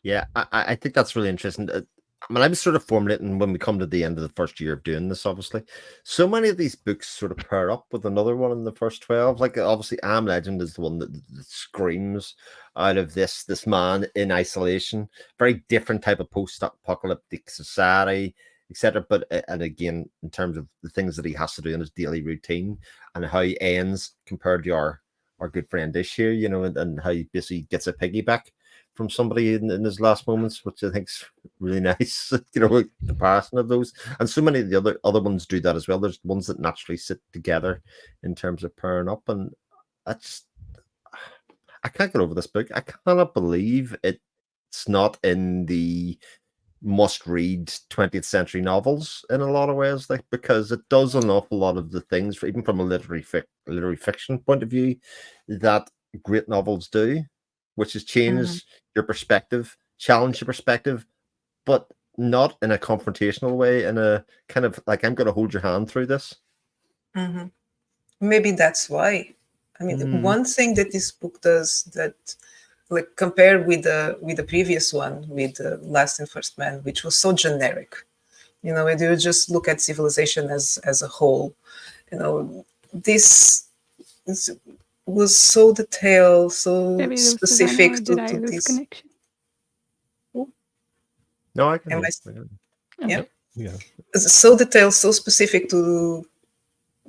Yeah, I think that's really interesting. I'm sort of formulating when we come to the end of the first year of doing this, obviously. So many of these books sort of pair up with another one in the first 12. Like, obviously, I Am Legend is the one that screams out of this man in isolation. Very different type of post-apocalyptic society, etc. But, and again, in terms of the things that he has to do in his daily routine and how he ends compared to our good friend Ish here, and how he basically gets a piggyback from somebody in his last moments, which I think's really nice. The passing of those, and so many of the other ones do that as well. There's ones that naturally sit together in terms of pairing up, and I just I can't get over this book. I cannot believe it's not in the must-read 20th century novels in a lot of ways, like, because it does an awful lot of the things, even from a literary fiction point of view, that great novels do, which is change your perspective, challenge your perspective, but not in a confrontational way, in a kind of like, I'm going to hold your hand through this. Mm-hmm. Maybe that's why. I mean, one thing that this book does that, like, compared with the previous one, with Last and First Man, which was so generic, and you just look at civilization as a whole. This was so detailed, so Maybe Susanna, specific did I to lose this. connection? No, I can. Am Okay. Yeah. Yeah. So detailed, so specific to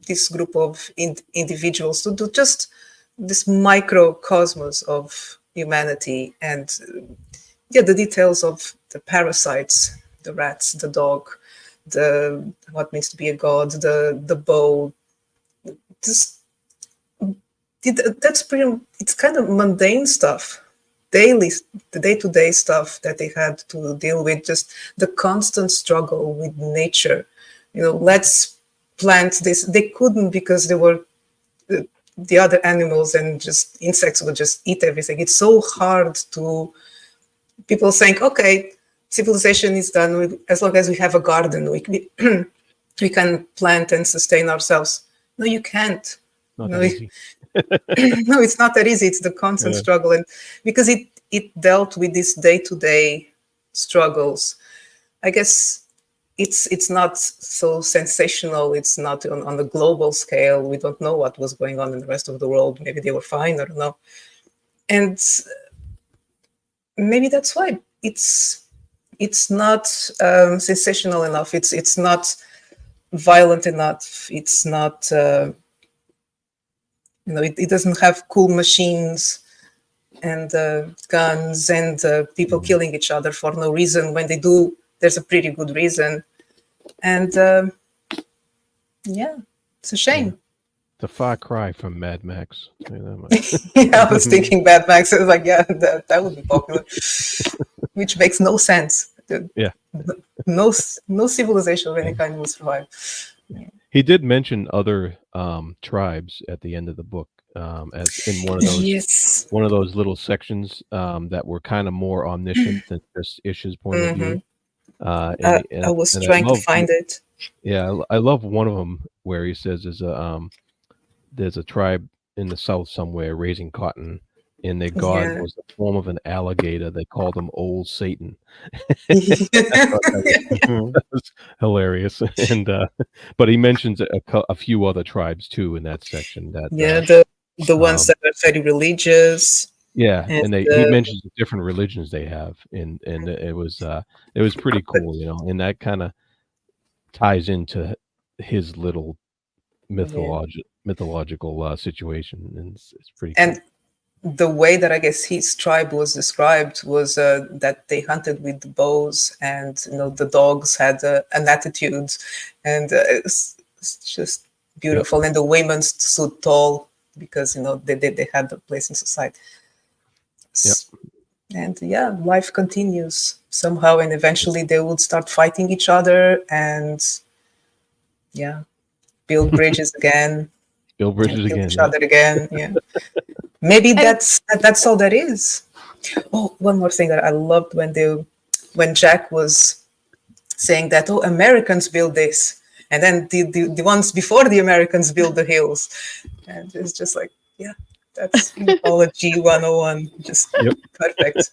this group of individuals, to do just this microcosmos of humanity, and the details of the parasites, the rats, the dog, the what means to be a god, the bow. Just that's pretty. It's kind of mundane stuff, the day-to-day stuff that they had to deal with. Just the constant struggle with nature. Let's plant this. They couldn't, because they were the other animals, and just insects would just eat everything. It's so hard to people saying, okay, civilization is done as long as we have a garden. We can plant and sustain ourselves. No, you can't. Not No, that easy. no, it's not that easy. It's the constant struggle, and because it dealt with these day-to-day struggles. I guess it's not so sensational. It's not on the global scale. We don't know what was going on in the rest of the world. Maybe they were fine. I don't know. And maybe that's why it's not sensational enough. It's not violent enough. It's not. It doesn't have cool machines and guns and people killing each other for no reason. When they do, there's a pretty good reason. And it's a shame. It's a far cry from Mad Max. I'll tell you that much. Yeah, I was thinking Mad Max. I was like, yeah, that would be popular, which makes no sense. Yeah. No civilization of any kind will survive. He did mention other tribes at the end of the book, as in one of those little sections that were kind of more omniscient than just Ish's point of view. I was trying to find it. Yeah, I love one of them where he says there's a tribe in the south somewhere raising cotton, and their god was the form of an alligator. They called him Old Satan. That was hilarious. And but he mentions a few other tribes too in that section. That the ones that are very religious. Yeah, and he mentions the different religions they have, and it was pretty cool, and that kind of ties into his little mythological situation, and it's pretty cool. And the way that I guess his tribe was described was that they hunted with the bows, and the dogs had an attitude, and it's just beautiful. And the women stood tall because they had a place in society. And life continues somehow, and eventually they would start fighting each other and build bridges again. Build bridges again. Each other again. Yeah. Maybe that's all that is. Oh, one more thing that I loved when Jack was saying that, oh, Americans build this, and then the ones before the Americans build the hills, and it's just like, that's mythology 101. Just perfect.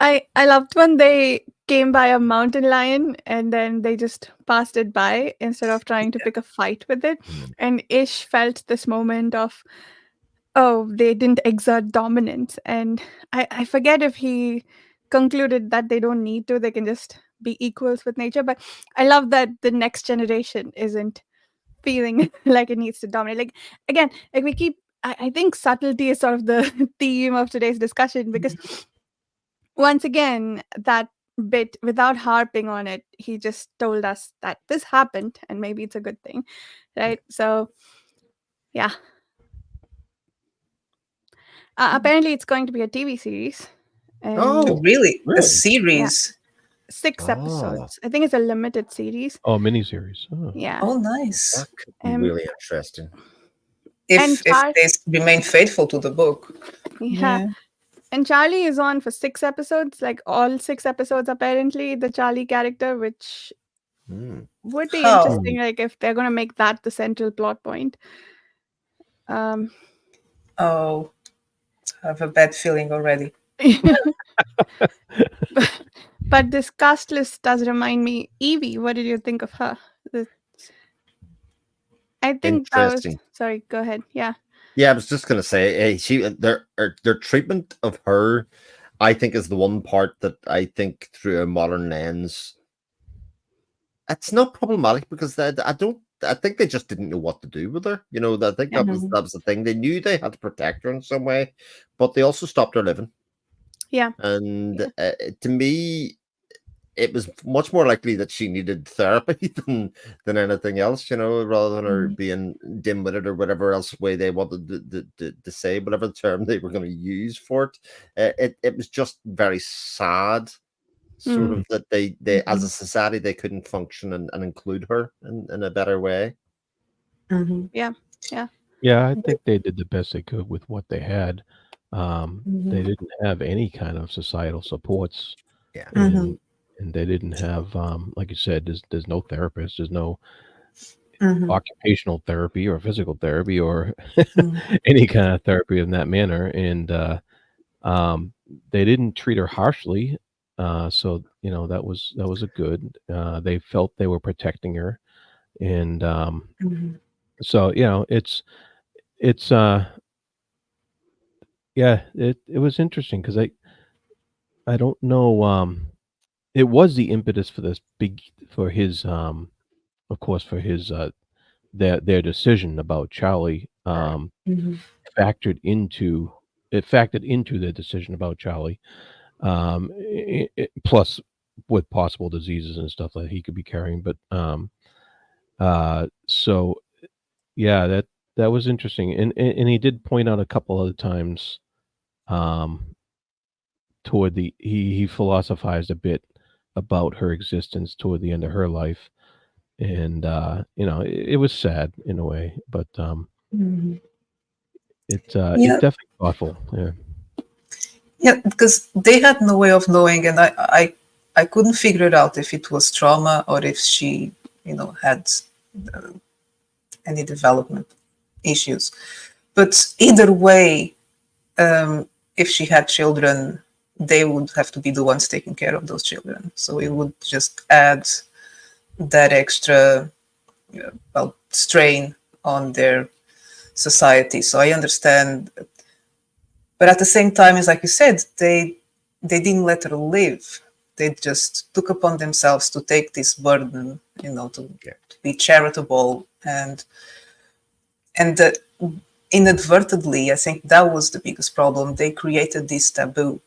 I loved when they came by a mountain lion and then they just passed it by instead of trying to pick a fight with it. And Ish felt this moment of, oh, they didn't exert dominance. And I forget if he concluded that they don't need to, they can just be equals with nature. But I love that the next generation isn't feeling like it needs to dominate. Like, again, like we keep I think subtlety is sort of the theme of today's discussion, because once again, that bit, without harping on it, he just told us that this happened and maybe it's a good thing, right? So, yeah. Apparently, it's going to be a TV series. And Oh, Really? A really? yeah, series? 6 Ah, episodes. I think it's a limited series. Oh, miniseries. Oh. Yeah. Oh, nice. that could be Um, really interesting. and If Char- they remain faithful to the book. yeah. Yeah. And Charlie is on for 6 episodes, like all 6 episodes, apparently, the Charlie character, which Hmm. would be How? interesting, like if they're going to make that the central plot point. Um, Oh, I have a bad feeling already. but this cast list does remind me, Evie, what did you think of her? The- I think that was, Interesting. sorry, go ahead. Yeah. Yeah, I was just gonna say, their treatment of her, I think, is the one part that I think through a modern lens, it's not problematic because I don't. I think they just didn't know what to do with her. You know, I think Yeah. that was the thing. They knew they had to protect her in some way, but they also stopped her living. Yeah. And Yeah. to me, it was much more likely that she needed therapy than anything else, you know, rather than her being dim-witted or whatever else way they wanted to say, whatever term they were going to use for it. It was just very sad, sort Mm. of, that they as a society they couldn't function and include her in a better way. Mm-hmm. Yeah. Yeah. Yeah, I think they did the best they could with what they had. They Mm-hmm. didn't have any kind of societal supports, Yeah. Mm-hmm. and they didn't have, like you said, there's no therapist, there's no Mm-hmm. occupational therapy or physical therapy or Mm-hmm. any kind of therapy in that manner, and um, they didn't treat her harshly. So that was a good. They felt they were protecting her, and so it's yeah, it was interesting because I don't know. It was the impetus for this big for his of course for his their decision about Charlie Mm-hmm. factored into factored into their decision about Charlie. Plus with possible diseases and stuff that he could be carrying, but so yeah, that was interesting, and he did point out a couple other times um toward he philosophized a bit about her existence toward the end of her life, and it was sad in a way, but Mm-hmm. it's Yeah, definitely thoughtful. Yeah. yeah, because they had no way of knowing, and I couldn't figure it out if it was trauma or if she, had uh, any development issues. But either way, if she had children, they would have to be the ones taking care of those children. So it would just add that extra, strain on their society. So I understand, but at the same time, it's like you said, they didn't let her live. They just took upon themselves to take this burden, to be charitable, and that inadvertently, I think that was the biggest problem. They created this taboo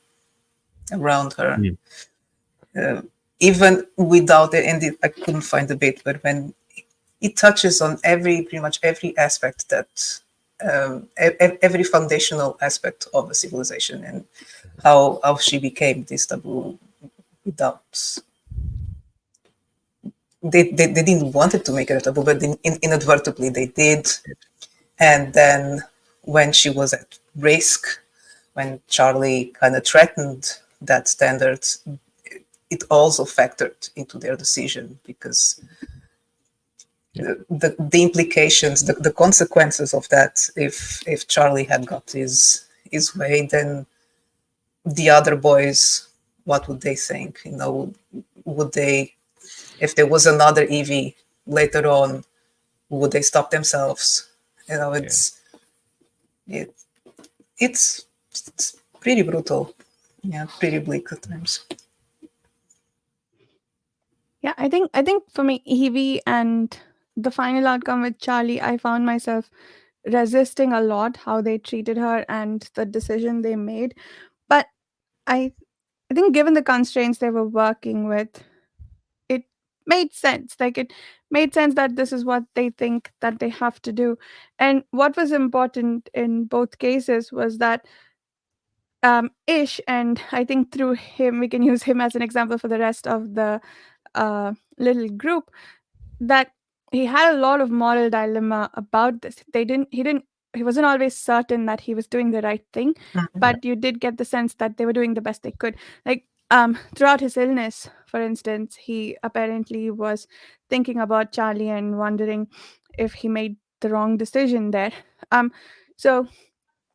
around her, Mm. even without it. And I couldn't find the bit, but when it touches on pretty much every aspect every foundational aspect of a civilization, and how she became this taboo without they didn't want it to make it a taboo, but inadvertently they did. And then when she was at risk, when Charlie kind of threatened that standard, it also factored into their decision, because the implications, the consequences of that, if Charlie had got his way, then the other boys, what would they think? Would they, if there was another Evie later on, would they stop themselves? It, it's pretty brutal. Yeah, pretty bleak at times. Yeah, I think for me, Evie and the final outcome with Charlie, I found myself resisting a lot how they treated her and the decision they made. But I I think given the constraints they were working with, it made sense. Like it made sense that this is what they think that they have to do. And what was important in both cases was that Ish, and I think through him we can use him as an example for the rest of the little group, that he had a lot of moral dilemma about this. He wasn't always certain that he was doing the right thing, Mhm. but you did get the sense that they were doing the best they could. Like throughout his illness, for instance, he apparently was thinking about Charlie and wondering if he made the wrong decision there. So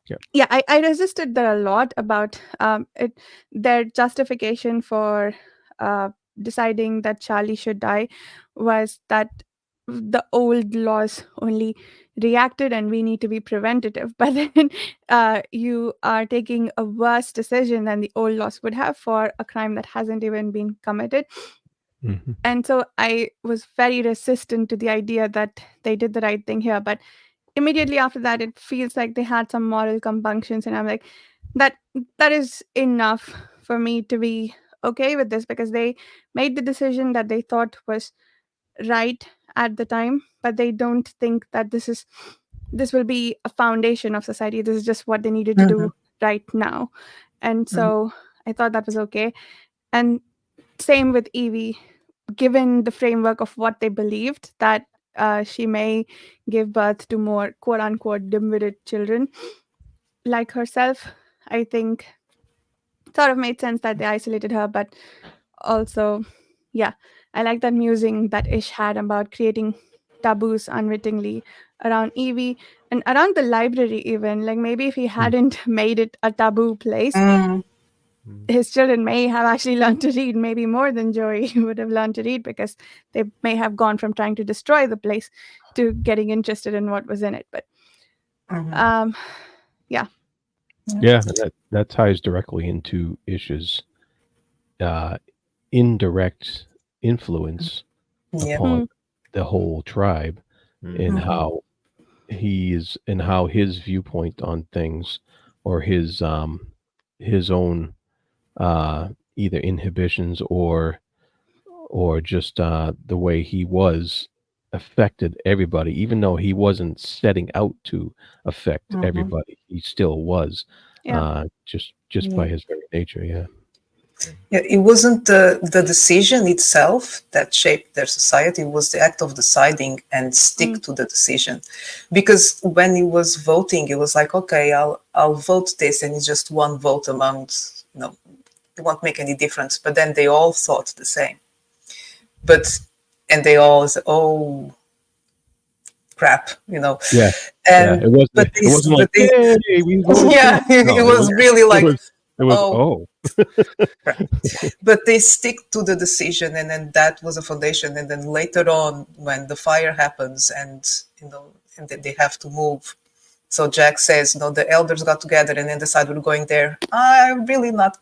Yep. yeah, I resisted that a lot about it. Their justification for deciding that Charlie should die was that the old laws only reacted and we need to be preventative. But then you are taking a worse decision than the old laws would have for a crime that hasn't even been committed. Mhm. And so I was very resistant to the idea that they did the right thing here. But immediately after that, it feels like they had some moral compunctions, and I'm like, that that is enough for me to be okay with this, because they made the decision that they thought was right at the time, but they don't think that this will be a foundation of society. This is just what they needed to Mhm. do right now. And Mhm. so I thought that was okay. And same with Evie, given the framework of what they believed, that she may give birth to more quote unquote dim-witted children like herself. I think sort of made sense that they isolated her, but also, yeah, I like that musing that Ish had about creating taboos unwittingly around Evie and around the library, even. Like maybe if he hadn't made it a taboo place, Mm. his children may have actually learned to read, maybe more than Joey would have learned to read, because they may have gone from trying to destroy the place to getting interested in what was in it. But Mhm. um, yeah. Yeah, and that ties directly into Ish's uh, indirect influence Yeah. upon Hmm. the whole tribe, in Mhm. Mhm. how his viewpoint on things, or his own either inhibitions or just the way he was affected everybody, even though he wasn't setting out to affect Mhm. everybody. He still was, Yeah. just by Yeah. his very nature. Yeah. Yeah, it wasn't the decision itself that shaped their society. It was the act of deciding and Mm. stick to the decision. Because when he was voting, it was like, okay, I'll vote this, and it's just one vote amongst, it won't make any difference. But then they all thought the same. But and they all said, oh crap, Yeah. Yeah. and It wasn't like, but they "Yay, we voted for you." yeah, No, it was really it like, was it was oh oh. crap. But they stick to the decision, and then that was a foundation. And then later on, when the fire happens, and then they have to move, so Jack says, the elders got together and then decided we're going there. I'm really not,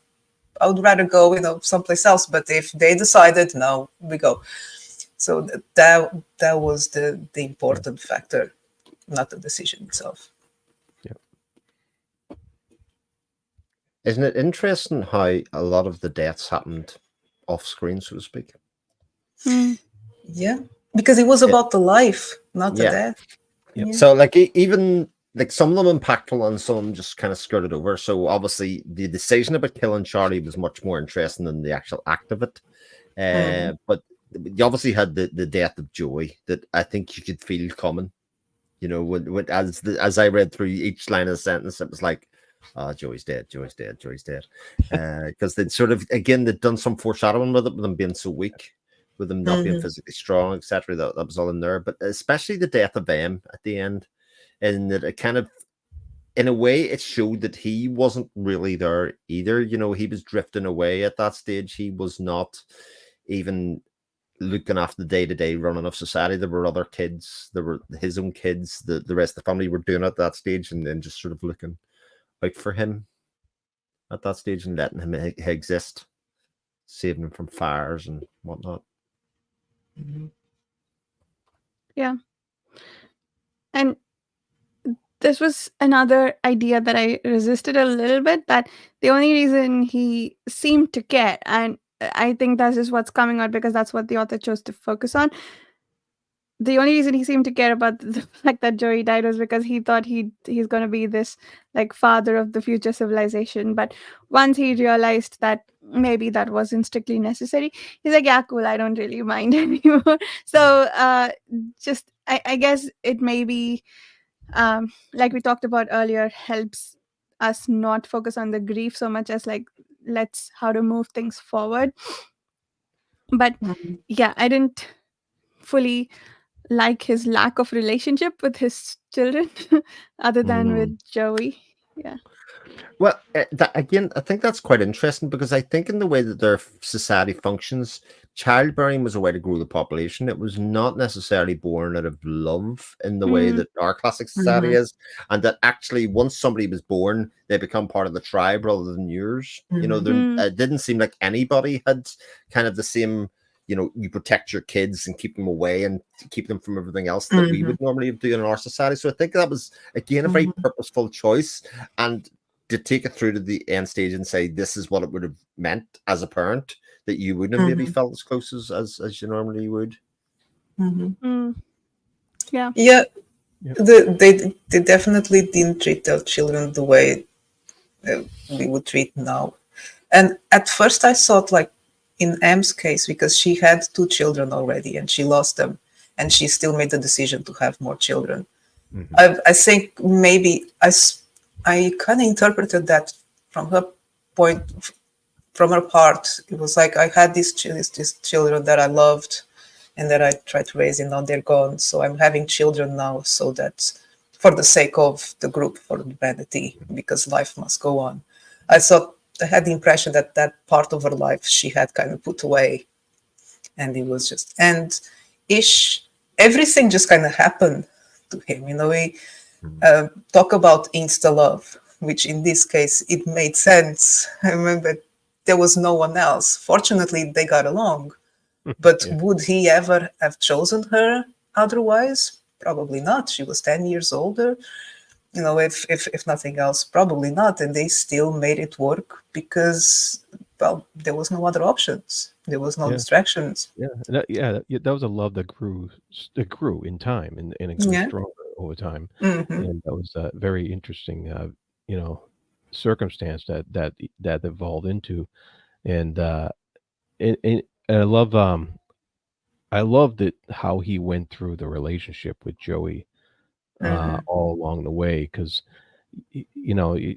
I would rather go, someplace else. But if they decided, no, we go. So that was the Yeah. important factor, not the decision itself. Yeah. Isn't it interesting how a lot of the deaths happened off screen, so to speak? Mm. Yeah, because it was Yeah. about the life, not the Yeah. death. Yep. Yeah. So, like, even like some of them impactful and some just kind of skirted over. So, obviously, the decision about killing Charlie was much more interesting than the actual act of it. Mhm. But you obviously had the death of Joey that I think you could feel coming. When as I read through each line of the sentence, it was like, Joey's dead, Joey's dead, Joey's dead. Because they'd sort of, again, they'd done some foreshadowing with it, with them being so weak, with them not being Mhm. physically strong, etc. That was all in there. But especially the death of M at the end, and that it kind of, in a way, it showed that he wasn't really there either. He was drifting away at that stage. He was not even looking after the day-to-day running of society. There were other kids, there were his own kids, the rest of the family were doing it at that stage, and then just sort of looking out for him at that stage and letting him exist, saving him from fires and whatnot. Mhm. Yeah. And this was another idea that I resisted a little bit, that the only reason he seemed to care, and I think that's just what's coming out because that's what the author chose to focus on. The only reason he seemed to care about the fact that Joey died was because he thought he's going to be this like father of the future civilization. But once he realized that maybe that wasn't strictly necessary, he's like, yeah, cool, I don't really mind anymore. So just I guess it may be, like we talked about earlier, helps us not focus on the grief so much as like let's how to move things forward. But Mhm. yeah, I didn't fully like his lack of relationship with his children other than Mm. with Joey. Yeah. Well, again, I think that's quite interesting because I think in the way that their society functions, childbearing was a way to grow the population. It was not necessarily born out of love in the way Mm, that our classic society Mhm. is, and that actually once somebody was born, they become part of the tribe rather than yours. You know, Mhm. there mm, it didn't seem like anybody had kind of the same. You know, you protect your kids and keep them away and keep them from everything else that we Mhm. would normally do in our society. So I think that was again a very Mhm. purposeful choice. And to take it through to the end stage and say this is what it would have meant as a parent, that you wouldn't have maybe Mhm. felt as close as you normally would. Mhm. mm, yeah. Yeah, Yep. they definitely didn't treat their children the way we would treat now. And at first, I thought, like in M's case, because she had two children already and she lost them, and she still made the decision to have more children. Mhm. I think maybe I kind of interpreted that from her point, from her part. It was like I had these children that I loved and that I tried to raise, and now they're gone. So I'm having children now, so that for the sake of the group, for humanity, because life must go on. I thought I had the impression that that part of her life she had kind of put away, and it was just and ish everything just kind of happened to him. You know, we Mhm. talk about insta love, which in this case it made sense. I remember there was no one else. Fortunately, they got along, but Yeah. would he ever have chosen her otherwise? Probably not. She was 10 years older. You know, if nothing else, probably not. And they still made it work because, well, there was no other options. There was no Yeah. distractions. Yeah. That was a love that grew in time, and it grew Yeah. stronger over time. Hmm. And that was a very interesting, you know, circumstance that evolved into. And and I loved it how he went through the relationship with Joey Hmm. all along the way because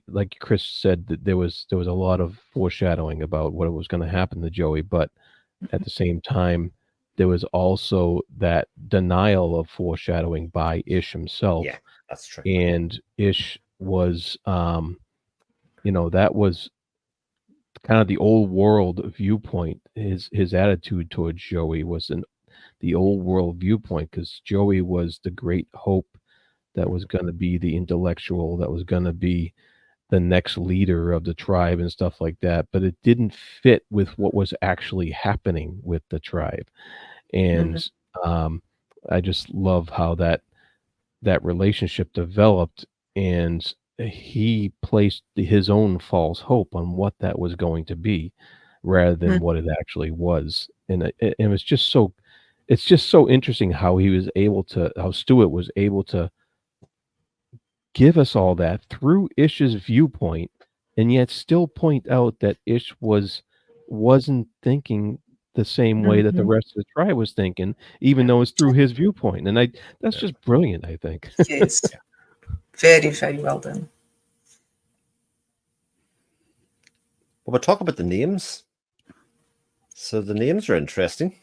like Chris said, that there was a lot of foreshadowing about what was going to happen to Joey, but at the same time, there was also that denial of foreshadowing by Ish himself, Yeah, that's true. and Ish was, that was kind of the old world viewpoint. His attitude towards Joey was the old world viewpoint because Joey was the great hope that was going to be the intellectual, that was going to be the next leader of the tribe and stuff like that, but it didn't fit with what was actually happening with the tribe. Hmm. And um, I just love how that relationship developed, and he placed his own false hope on what that was going to be rather than what it actually was. And it was just so it's just so interesting how Stewart was able to give us all that through Ish's viewpoint, and yet still point out that wasn't thinking the same way that the Hmm. rest of the tribe was thinking, even though it's through his viewpoint. And that's Yeah. just brilliant, I think. Yes. Very, very well done. But we'll talk about the names. So the names are interesting.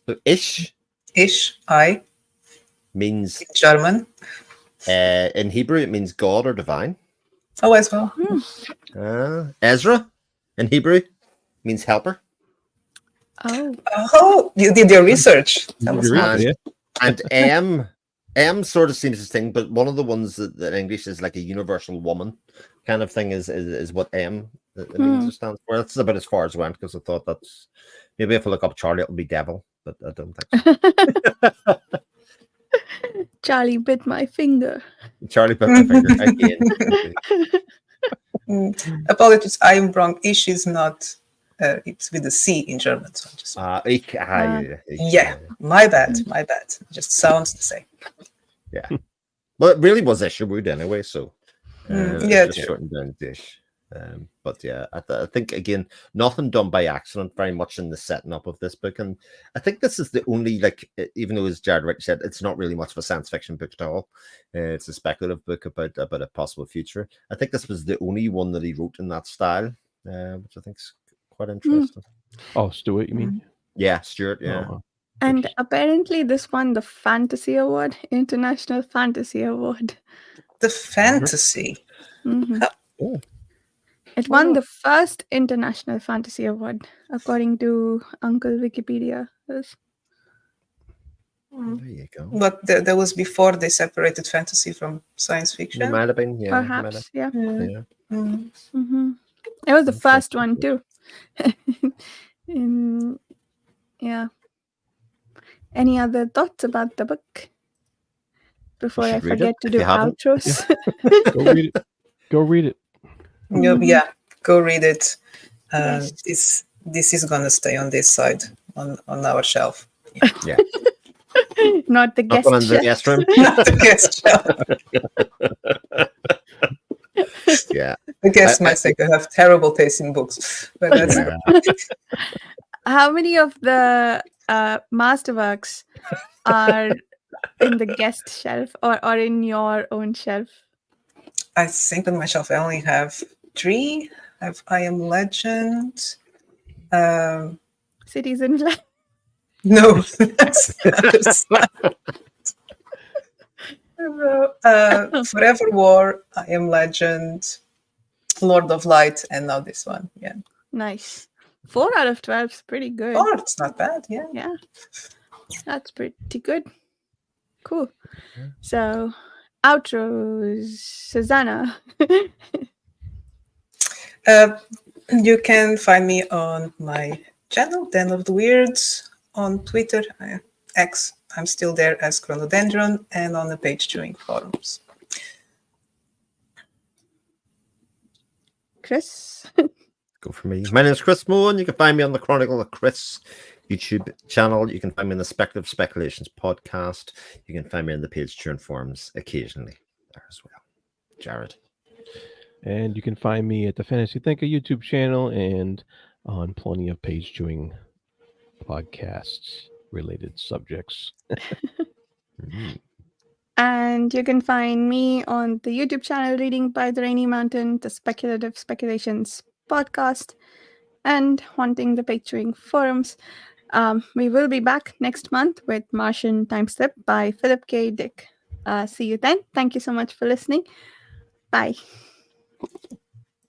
So Ish Ish, I, means German. in Hebrew it means God or divine. Oh, as well. Hmm. Ezra in Hebrew means helper. Oh. Oh, you did your research. You Tell did us your more. research, And yeah. and M sort of seems to thing, but one of the ones that in English is like a universal woman kind of thing is what M it means Hmm. or stands for. That's about as far as I went because I thought that's maybe if I look up Charlie it'll be devil, but I don't think so. Charlie bit my finger. Charlie bit my finger again. Apologies, I am wrong. Ich is not. It's with a C in German. So just Yeah. my bad. It just sounds the same. Yeah. Well, it really was Isherwood anyway, so yeah, it's just shortened down dish. But yeah, I think again, nothing done by accident very much in the setting up of this book, and I think this is the only, like, even though as Jared Rich said, it's not really much of a science fiction book at all. It's a speculative book about a possible future. I think this was the only one that he wrote in that style, which I think is quite interesting. Oh, Stewart, you mean? Yeah, Stewart. Yeah. Oh, And apparently this won the Fantasy Award, International Fantasy Award. the fantasy. Mhm. Oh. It won the first International Fantasy Award, according to Uncle Wikipedia. Yes. There you go. But that was before they separated fantasy from science It fiction. might have been, yeah. Perhaps, yeah. Yeah. It was the first Interesting. one too. Yeah. Any other thoughts about the book before I should read forget it to if do you haven't. outros? Go read it. Go read it. Yeah, go read it. Yes. This is gonna stay on this side on our shelf. Yeah. Not the Not guest one in the shelf. guest room. Not the guest shelf. Yeah. The guest might think I have terrible taste in books, but that's Yeah. How many of the masterworks are in the guest shelf or in your own shelf? I think on my shelf I only have 3. I have I Am Legend. Cities in Flames. No, that's Forever War, I Am Legend, Lord of Light, and now this one. Yeah. Nice. 4 out of 12 is pretty good. Oh, it's not bad. Yeah. Yeah. That's pretty good. Cool. So, outros, Susanna. You can find me on my channel, Den of the Weirds, on Twitter, X. I'm still there as Chronodendron, and on the Page Chewing forums. Chris. Go for me. My name is Chris Moen. You can find me on the Chronicle of Chris YouTube channel. You can find me in the Speculative Speculations podcast. You can find me in the Page Turn forums occasionally there as well. Jared. And you can find me at the Fantasy Thinker YouTube channel and on plenty of page chewing podcasts related subjects. And you can find me on the YouTube channel Reading by the Rainy Mountain, the Speculative Speculations podcast, and Haunting the Picturing forums. We will be back next month with Martian Time Slip by Philip K. Dick. See you then. Thank you so much for listening. Bye.